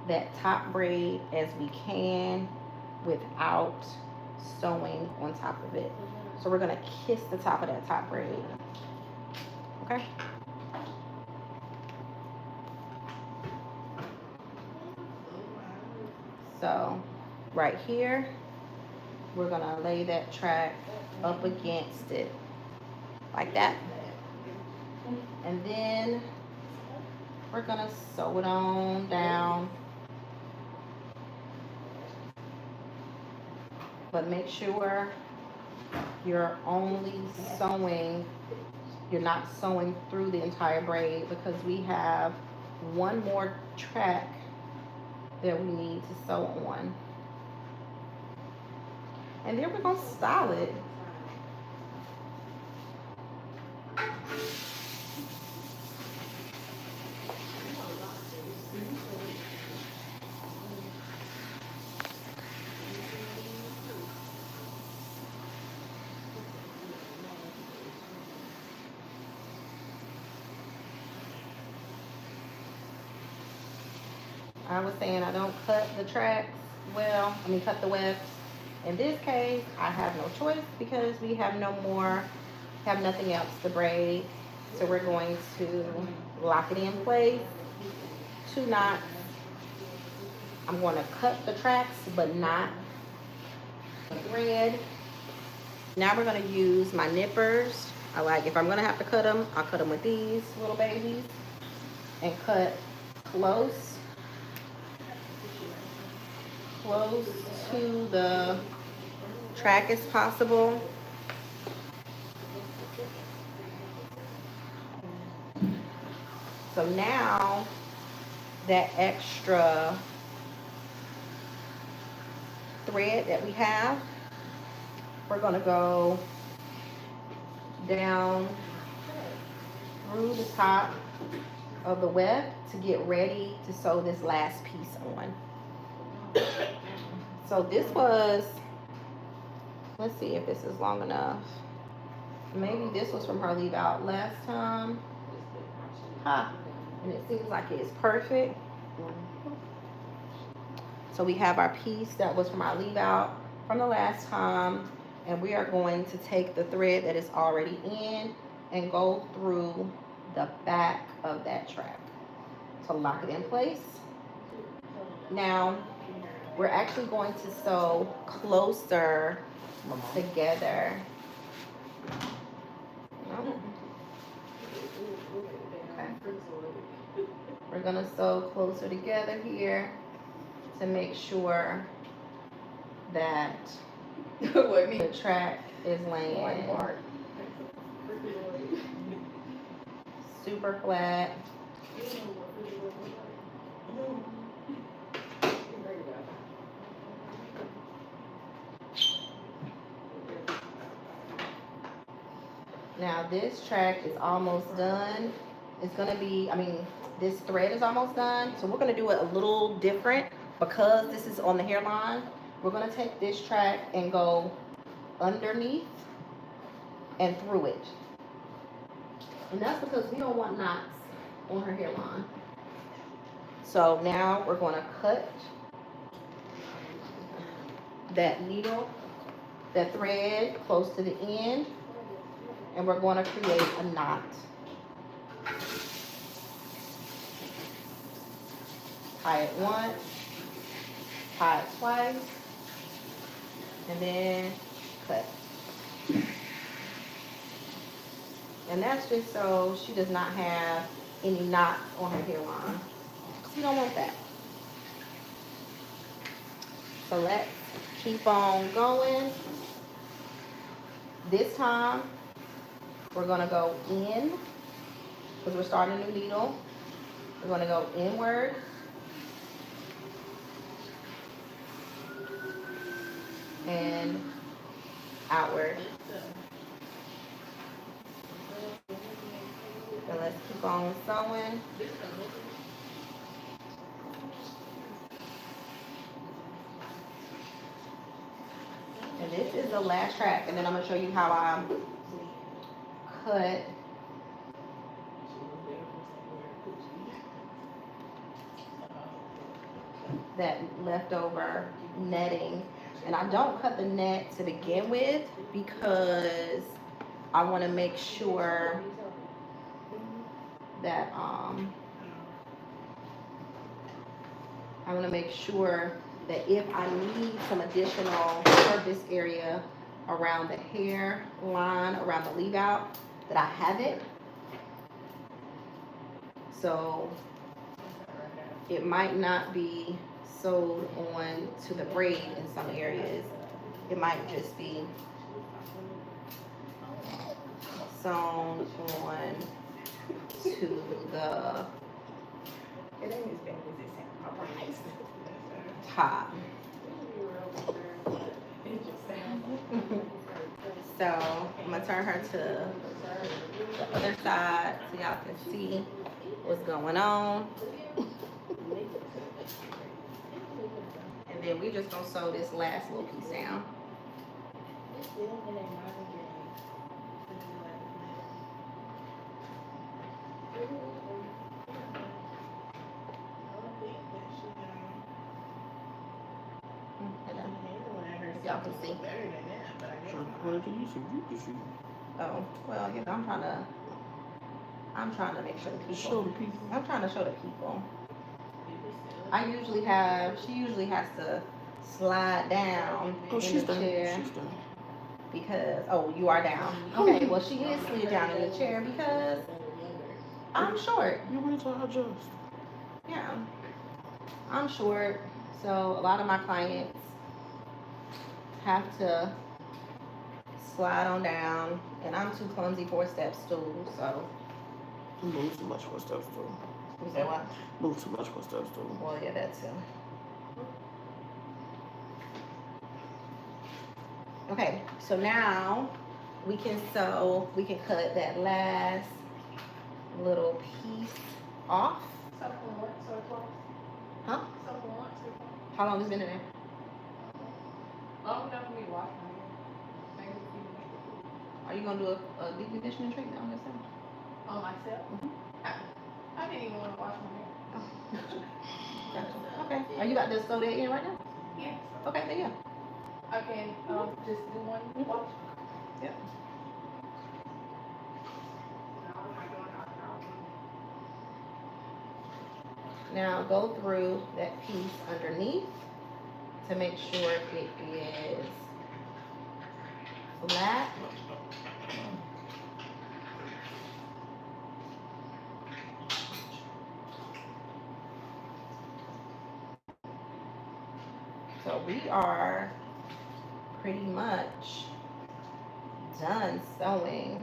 that top braid as we can without sewing on top of it. So we're going to kiss the top of that top braid. Okay? So right here, we're going to lay that track up against it like that. And then we're going to sew it on down. But make sure you're only sewing, you're not sewing through the entire braid because we have one more track that we need to sew on. And then we're going to style it. I was saying I don't cut the tracks well, cut the wefts. In this case, I have no choice because we have nothing else to braid. So we're going to lock it in place, 2 knots. I'm going to cut the tracks, but not the thread. Now we're going to use my nippers. If I'm going to have to cut them, I'll cut them with these little babies and cut close to the track as possible. So now that extra thread that we have, we're going to go down through the top of the weft to get ready to sew this last piece on. So this was Let's see if this is long enough. Maybe this was from her leave out last time. And it seems like it's perfect. So we have our piece that was from our leave out from the last time, and we are going to take the thread that is already in and go through the back of that track to lock it in place. Now we're actually going to sew closer together. Okay. We're gonna sew closer together here to make sure that the track is laying super flat. Now this track is almost done. It's gonna be, this thread is almost done. So we're gonna do it a little different because this is on the hairline. We're gonna take this track and go underneath and through it. And that's because we don't want knots on her hairline. So now we're gonna cut that needle, that thread close to the end, and we're going to create a knot. Tie it once, tie it twice, and then cut. And that's just so she does not have any knots on her hairline. We don't want that. So let's keep on going. This time, we're gonna go in, because we're starting a new needle. We're gonna go inward. And outward. And let's keep on sewing. And this is the last track, and then I'm gonna show you how I cut that leftover netting. And I don't cut the net to begin with because I want to make sure that if I need some additional surface area around the hair line, around the leave out, that I have it. So it might not be sewed on to the braid in some areas. It might just be sewn on to the top. So I'm gonna turn her to the other side so y'all can see what's going on. And then we just gonna sew this last little piece down. Y'all can see. Oh, well, you know, I'm trying to make sure the people. I'm trying to show the people. She usually has to slide down in the chair. Because, you are down. Okay, well, she is slid down in the chair because I'm short. You wait till I adjust. Yeah. I'm short, so a lot of my clients have to slide on down, and I'm too clumsy for a step stool, so. You move too much for a step stool. You say what? Move too much for a step stool. Well, yeah, that too. Okay, so now we can cut that last little piece off. Huh? How long has it been in there? Long enough for me to wash Are you gonna do a deep conditioning treatment on yourself? On myself. I didn't even want to wash my hair. Gotcha. Okay. Are you about to sew that in right now? Yes. Okay, then yeah. I can just do one wash. Yeah. No, I'm not doing that. Now go through that piece underneath to make sure it is flat. So we are pretty much done sewing.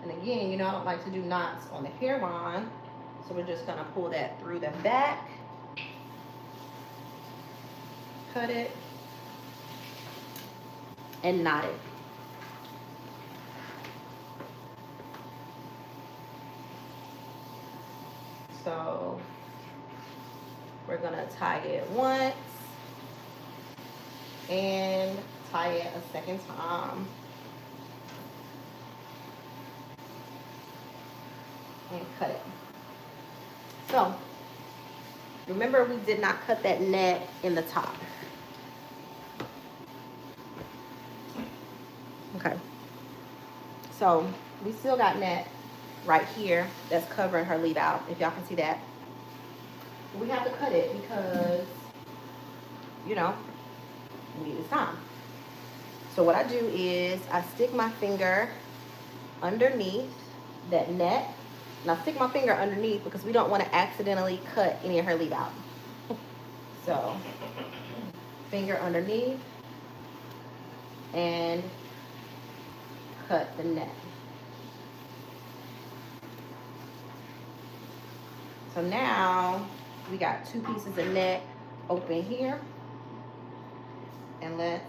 And again, you know, I don't like to do knots on the hairline. So we're just gonna pull that through the back, cut it, and knot it. So we're gonna tie it once and tie it a second time. And cut it. So remember, we did not cut that net in the top. Okay. So we still got net right here that's covering her leave out, if y'all can see that. We have to cut it because, you know, we need this time. So what I do is I stick my finger underneath that net. And I stick my finger underneath because we don't want to accidentally cut any of her leave out. So finger underneath and cut the net. So now we got two pieces of net open here. And let's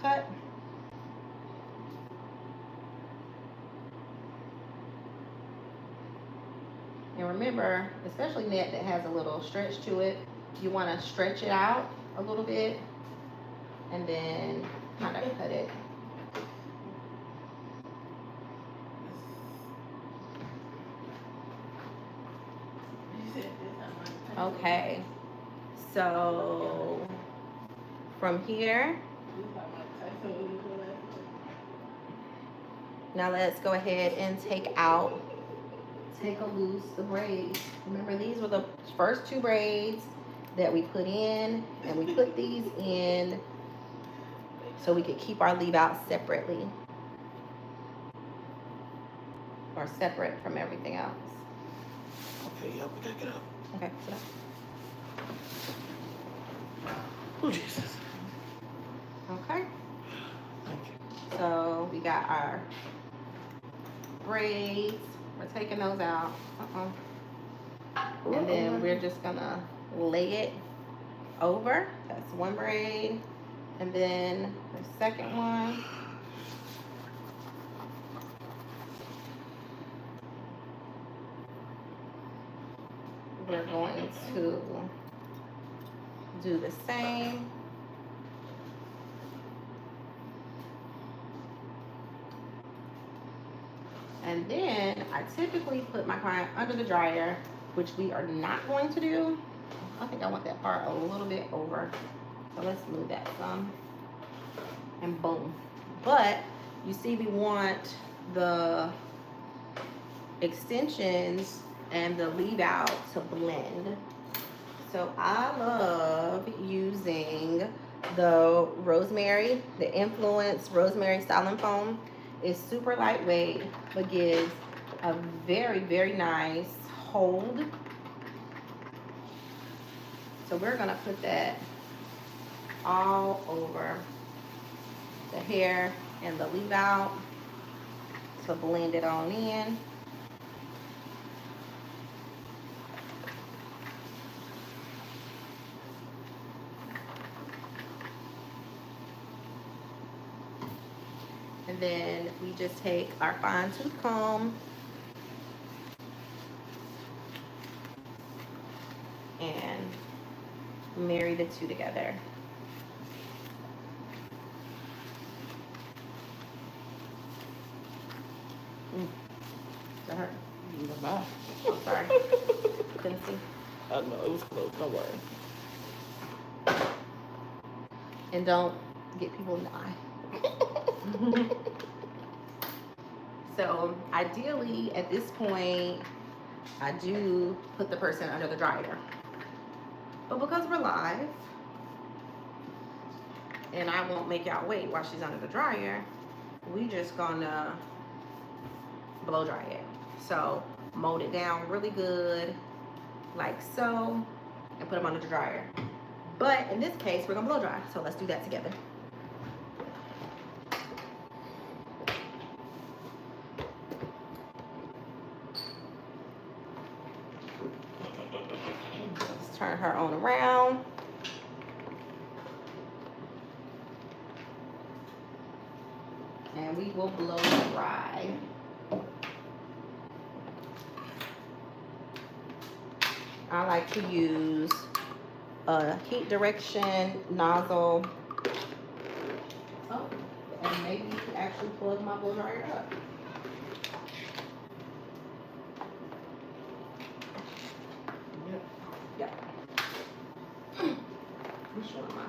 cut. And remember, especially net that has a little stretch to it, you want to stretch it out a little bit and then kind of cut it. Okay, so from here, now let's go ahead and take a loose the braids. Remember, these were the first two braids that we put in, and we put these in so we could keep our leave out separately, or separate from everything else. Okay, yeah, we gotta get up. Okay, sit down. Oh, Jesus. Okay, Thank you. so we got our braids. We're taking those out. And then we're just gonna lay it over. That's one braid. And then the second one. We're going to do the same. And then I typically put my client under the dryer, which we are not going to do. I think I want that part a little bit over. So let's move that some. And boom. But you see, we want the extensions and the leave out to blend. So I love using the rosemary, the Influence Rosemary Styling Foam. It's super lightweight, but gives a very, very nice hold. So we're gonna put that all over the hair and the leave out to blend it on in. And then we just take our fine tooth comb and marry the two together. close. Don't worry. And don't get people in the eye. So ideally, at this point, I do put the person under the dryer. But because we're live, and I won't make y'all wait while she's under the dryer, we just gonna blow dry it. So mold it down really good, like so, and put them under the dryer. But in this case, we're gonna blow dry. So let's do that together. Let's turn her on around. And we will blow dry. I like to use a heat direction nozzle. Oh, and maybe you can actually plug my blow dryer up. Yep. Which one am I?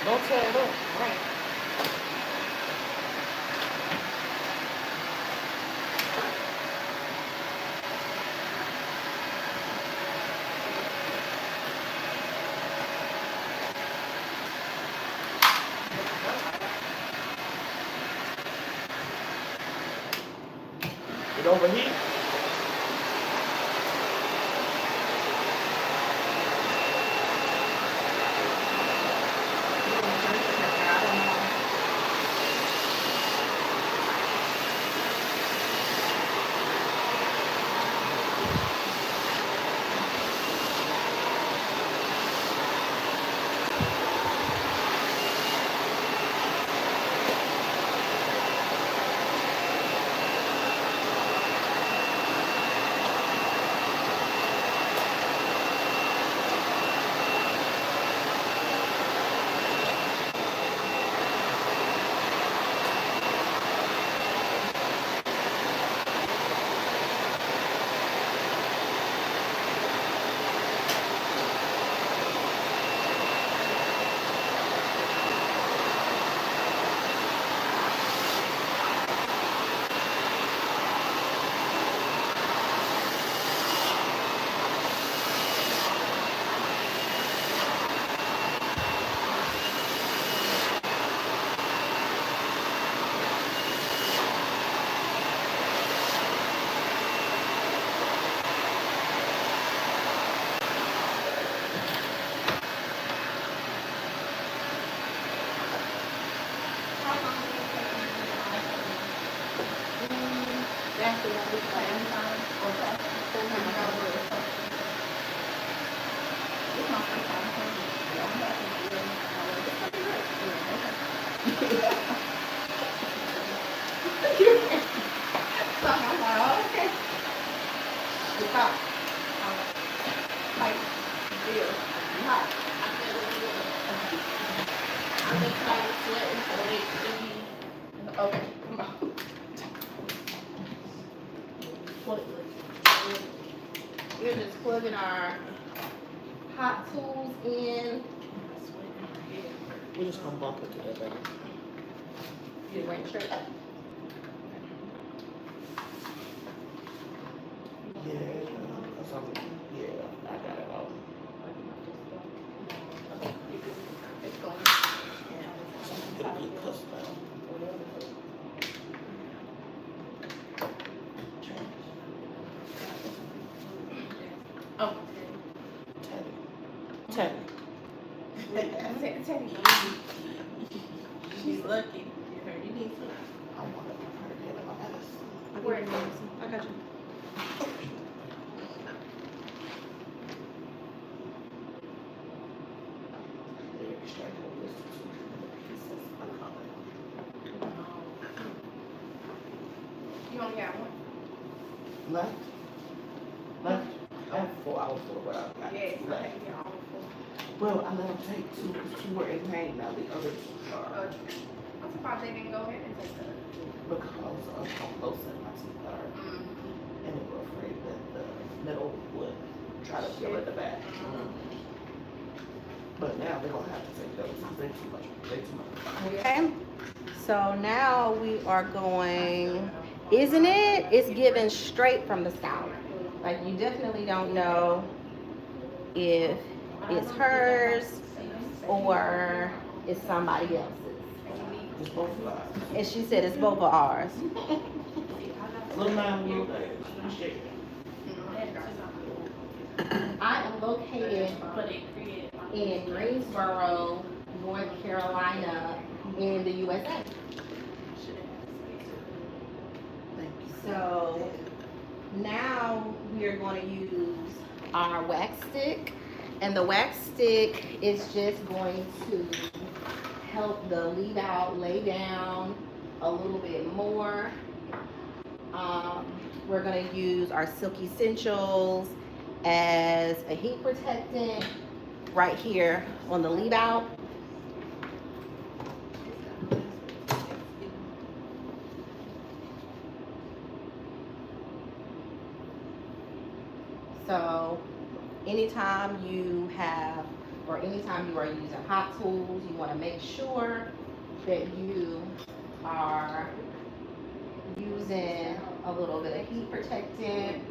Don't tear it up. Right. It overheat. faster than this same time or faster? It's my first time coming. Yeah, I'm happy to do it. It's gonna be good. So I'm like, oh, okay. It's hot. Like, real. It's hot. I'm just trying to sweat so they see. Okay, come on. We're just plugging our hot tools in. We're just gonna bump it together. You ring straight up. Yeah, cause yeah, I got it all. It's going. It'll be custom. Oh. Teddy. She's lucky. You need some. I want to put her in my medicine. Where it goes. I got you. They're extracting this pieces of color. You only got one? Left? I have 4 hours for what I've got Yes, I left. think you're all full. Well, I let them take 2 because 2 were in pain. Now the other 2 are I'm surprised they didn't go ahead and take the. because of how close my teeth are. And they were afraid that the metal would try to fill in the back. But now they're gonna have to take those because they're too much. Okay. So now we are going, isn't it? It's given straight from the scalp. Like you definitely don't know if it's hers or it's somebody else's. It's both of us. And she said it's both of ours. Little man, little day. Appreciate it. I am located in Greensboro, North Carolina, in the USA. So now we are going to use our wax stick, and the wax stick is just going to help the leave out lay down a little bit more. We're going to use our Silk Essentials as a heat protectant right here on the leave out. So anytime you have, or anytime you are using hot tools, you want to make sure that you are using a little bit of heat protectant.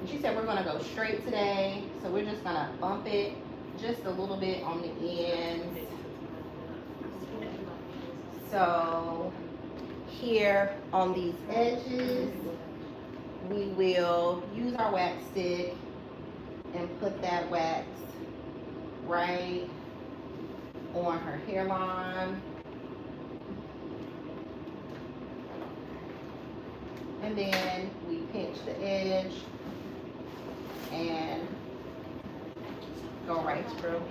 And she said we're going to go straight today, so we're just going to bump it just a little bit on the ends. So here on these edges, we will use our wax stick and put that wax right on her hairline. And then we pinch the edge and go right through.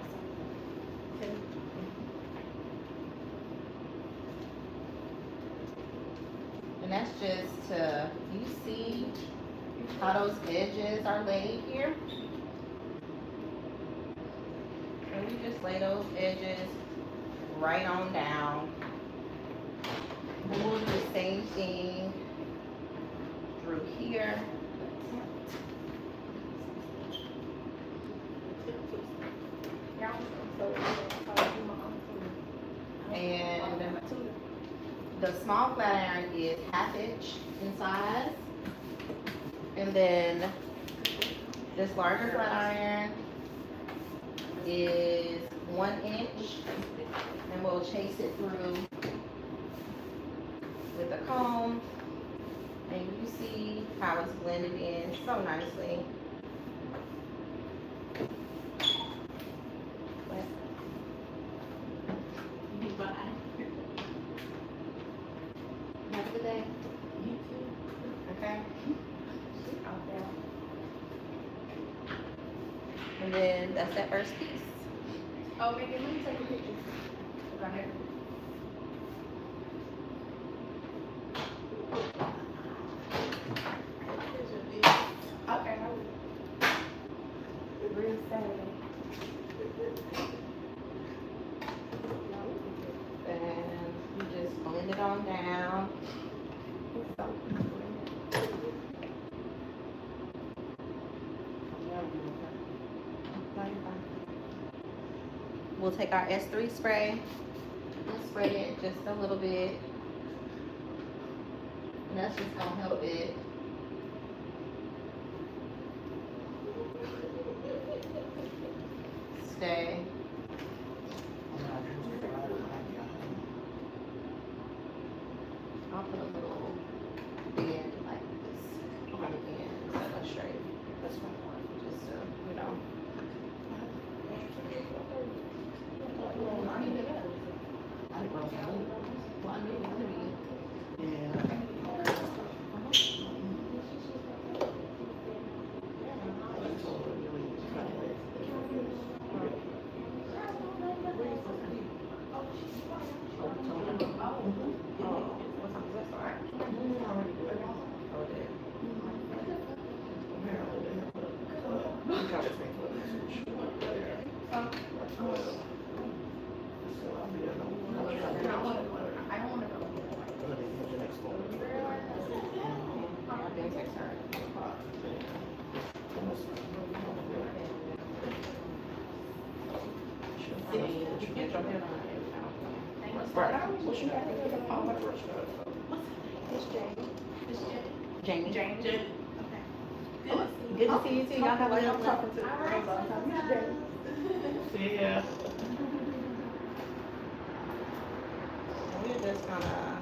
And that's just to, you see how those edges are laid here? And we just lay those edges right on down. And we'll do the same thing through here. And the small flat iron is 1/2 inch in size. And then this larger flat iron is 1 inch. And we'll chase it through with a comb. And you see how it's blended in so nicely. Have a good day. Okay. Okay. And then that's that first piece. Oh, Megan, let me take a picture. Go ahead. Okay, I will. Real Saturday. And you just blend it on down. It's so good. We'll take our S3 spray and spray it just a little bit. And that's just gonna help it stay. I'll put a little bend like this on the end instead of straight. That's fine. Just so you know. Well, I mean, it's gonna be- I don't wanna go. I've been text her. Get your head on it. What you got to do the phone? It's Jamie. It's Jamie. Jamie. Jamie. Good to see you too. Y'all have a Like good I'm one. talking to Jamie. Yeah. We're just gonna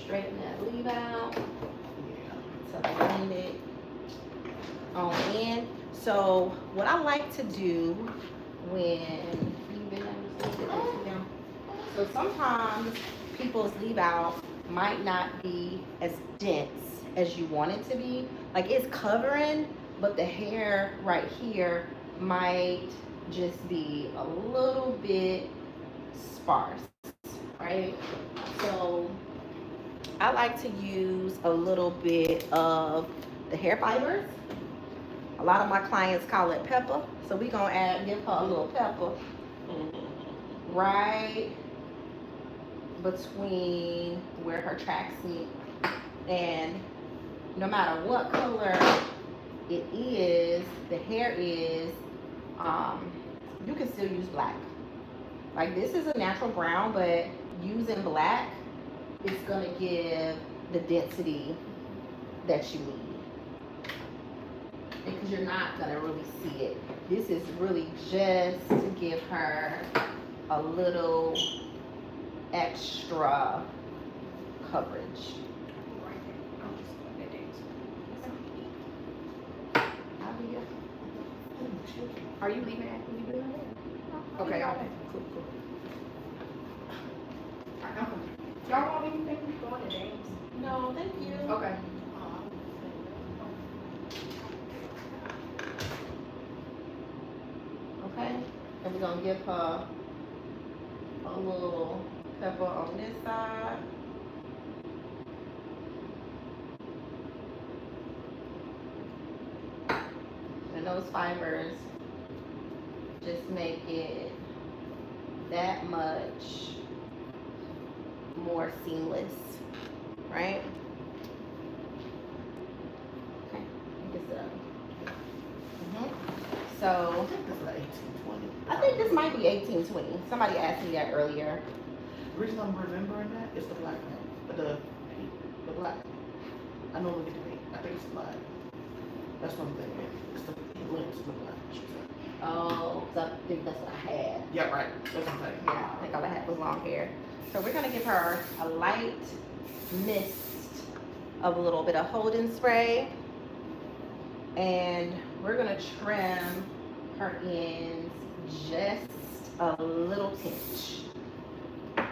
straighten that leave out to blend it on in. So what I like to do when you've been so sometimes people's leave out might not be as dense as you want it to be. Like it's covering, but the hair right here might just be a little bit sparse, right? So I like to use a little bit of the hair fibers. A lot of my clients call it pepper, so we gonna give her a little pepper right between where her tracks meet. And no matter what color it is, the hair is, you can still use black. Like this is a natural brown, but using black is gonna give the density that you need. Because you're not gonna really see it. This is really just to give her a little extra coverage. Are you leaving after you do that? Okay, okay. Cool, cool. Y'all want anything going to James? No, thank you. Okay. Okay, and we're gonna give her a little pepper on this side. And those fibers just make it that much more seamless, right? Okay, pick this up. So, I think this might be 1820. Somebody asked me that earlier. The reason I'm remembering that is the black one. The black. I normally get the pink. I think it's black. That's what I'm thinking. It's the links to the black. Oh, so I think that's what I had. Yeah, right. That's what I'm saying. Yeah, I think all I had was long hair. So we're gonna give her a light mist of a little bit of holding spray. And we're gonna trim her ends just a little tinge. I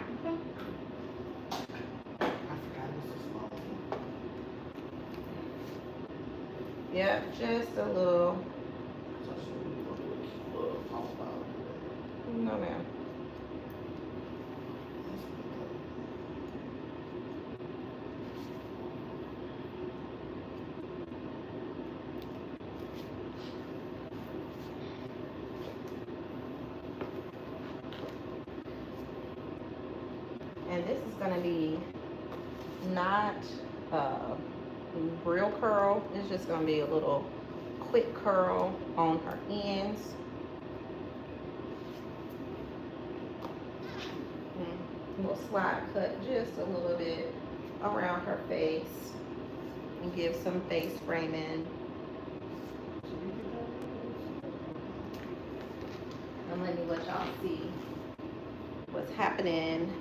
forgot it was a small thing. Yep, just a little. So she really want to keep off about it. No, ma'am. And this is gonna be not real curl. It's just gonna be a little quick curl on her ends. We'll slide cut just a little bit around her face and give some face framing. And let me let y'all see what's happening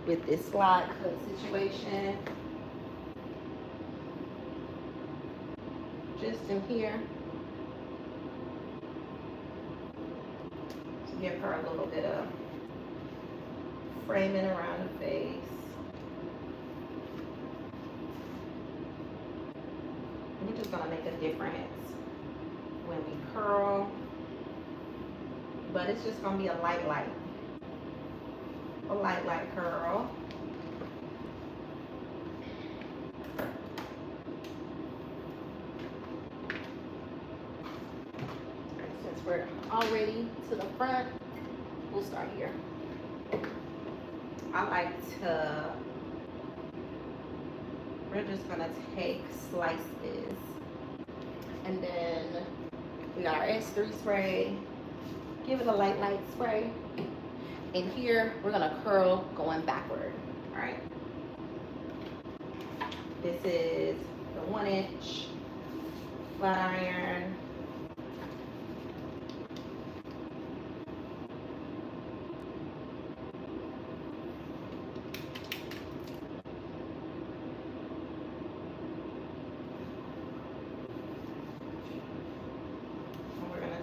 with this slide cut situation. Just in here. To give her a little bit of framing around the face. We're just gonna make a difference when we curl, but it's just gonna be a light curl. Since we're already to the front, we'll start here. I like to, we're just gonna take slices, and then we got our S3 spray, give it a light spray, and here we're gonna curl going backward. All right, this is the 1-inch flat iron.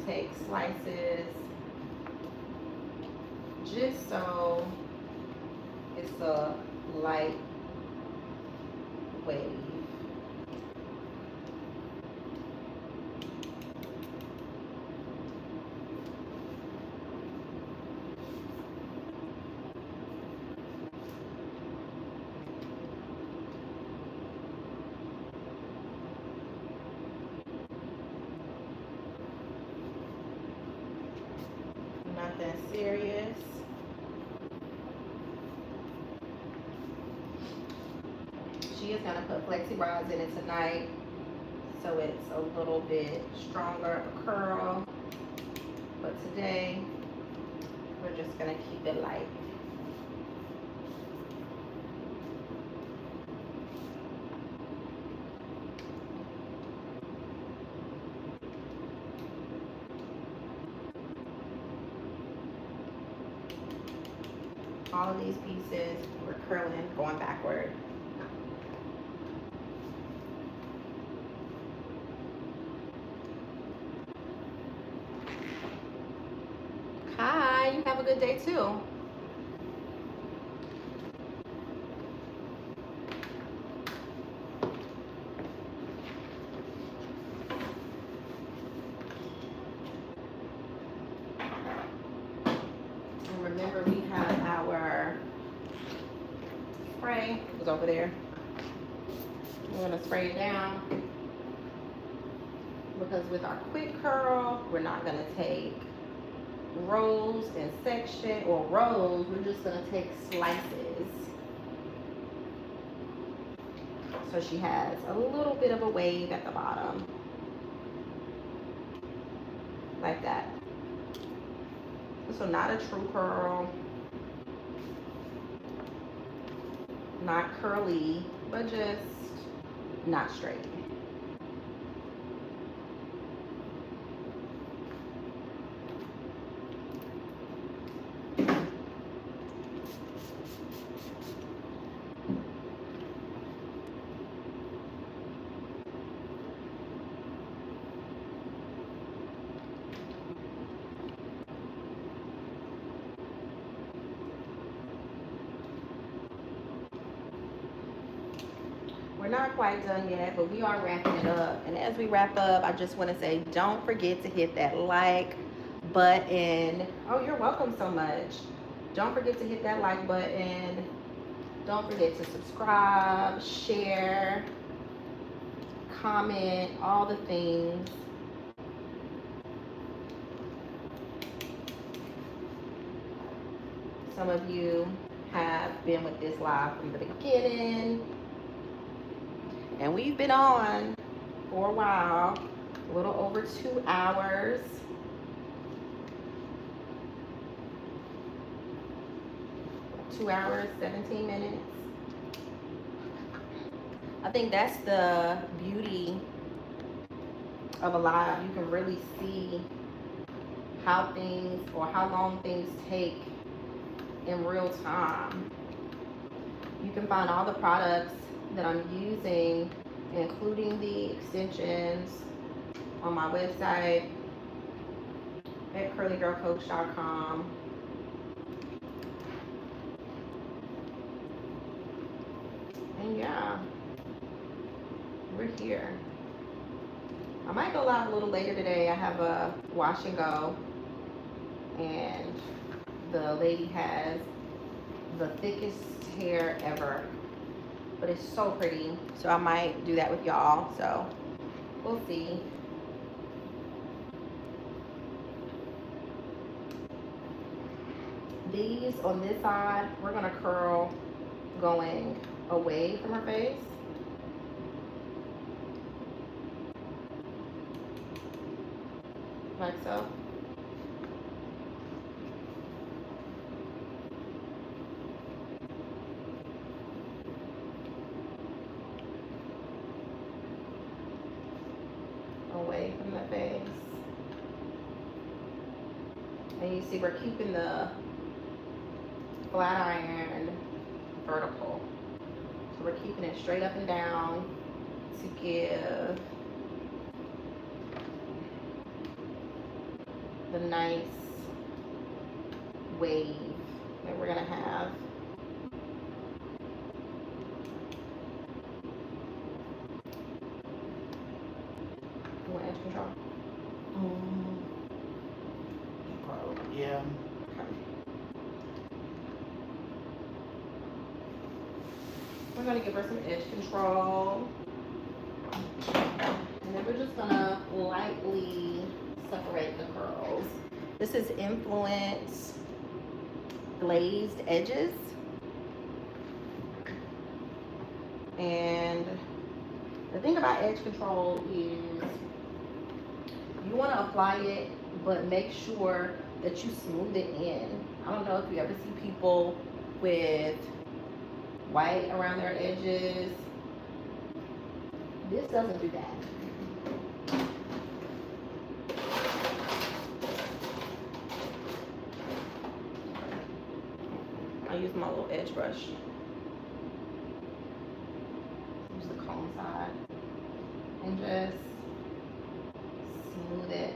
Take slices just so it's a light wave. Nothing serious. She is gonna put flexi rods in it tonight, so it's a little bit stronger of a curl. But today, we're just gonna keep it light. All of these pieces, we're curling, going backward. Hi, you have a good day too. And remember, we have our spray. It was over there. We're gonna spray it down because with our quick curl, we're not gonna take rows and section or rows. We're just gonna take slices. So she has a little bit of a wave at the bottom, like that. So not a true curl, not curly, but just not straight. We're not quite done yet, but we are wrapping it up. And as we wrap up, I just want to say, don't forget to hit that like button. Oh, you're welcome so much. Don't forget to hit that like button. Don't forget to subscribe, share, comment, all the things. Some of you have been with this live from the beginning. And we've been on for a while, a little over 2 hours. Two hours, 17 minutes. I think that's the beauty of a live. You can really see how things or how long things take in real time. You can find all the products that I'm using, including the extensions, on my website at curlygirlcoach.com. And yeah, we're here. I might go live a little later today. I have a wash and go, and the lady has the thickest hair ever, but it's so pretty, so I might do that with y'all, so we'll see. These on this side, we're gonna curl going away from her face. Like so. Away from the face. And you see we're keeping the flat iron vertical. So we're keeping it straight up and down to give the nice wave that we're gonna have. You want edge control? Yeah. Okay. We're gonna give her some edge control. And then we're just gonna lightly separate the curls. This is Influence Glazed Edges. And the thing about edge control is you want to apply it, but make sure that you smooth it in. I don't know if you ever see people with white around their edges. This doesn't do that. I use my little edge brush. Use the comb side and just smooth it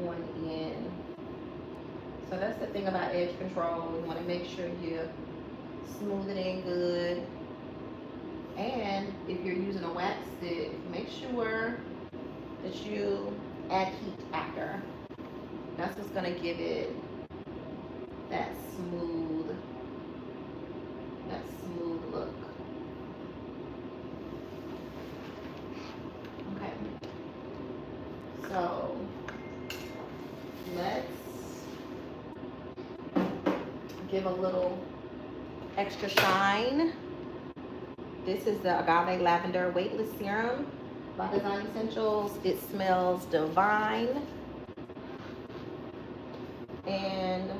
on in. So that's the thing about edge control. You want to make sure you smooth it in good. And if you're using a wax stick, make sure that you add heat after. That's what's gonna give it that smooth look. Okay. So let's give a little extra shine. This is the Agave Lavender Weightless Serum by Design Essentials. It smells divine. And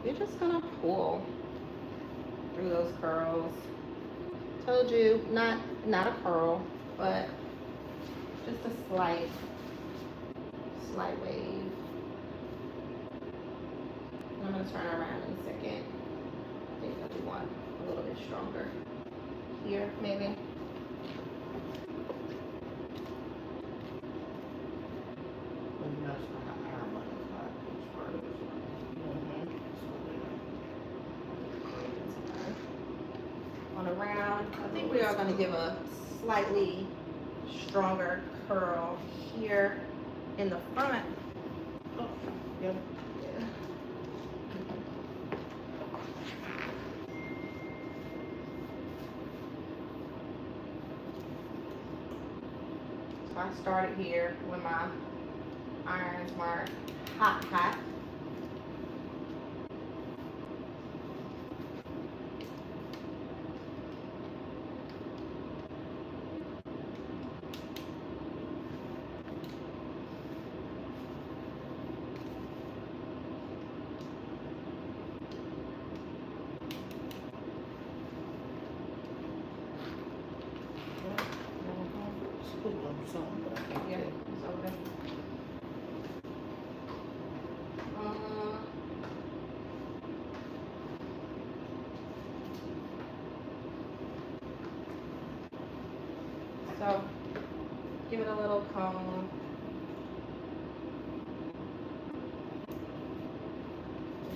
you're just gonna pull through those curls. Told you, not a curl, but just a slight wave. I'm gonna turn around in a second. I think I do want a little bit stronger here, maybe. On around. I think we are gonna give a slightly stronger curl here in the front. Oh, yeah. So I started here when my irons weren't hot. It's a little on some, but I can't Yeah, tell. it's over there. So give it a little comb.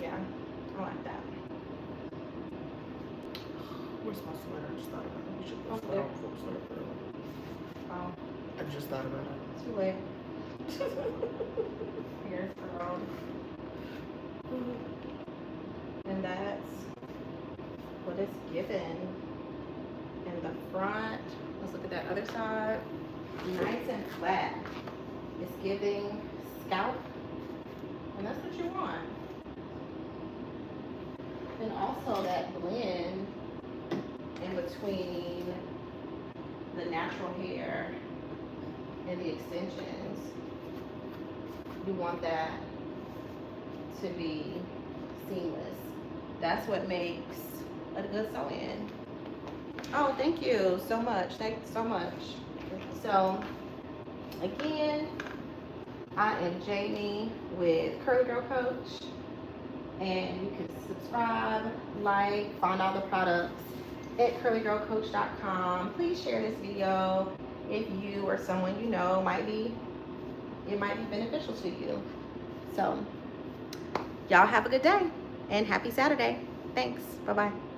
Yeah, I like that. Where's my sweater? I just thought about it. We should Over put there. on full sweater. Oh, I just thought about it. too late. Here's curled. And that's what it's given in the front. Let's look at that other side. Nice and flat. It's giving scalp, and that's what you want. And also that blend in between the natural hair and the extensions. You want that to be seamless. That's what makes a good sew-in. Oh, thank you so much. Thank you so much. So, again, I am Jamie with Curly Girl Coach, and you can subscribe, like, find all the products at curlygirlcoach.com. Please share this video if you or someone you know it might be beneficial to you. So, y'all have a good day and happy Saturday. Thanks. Bye-bye.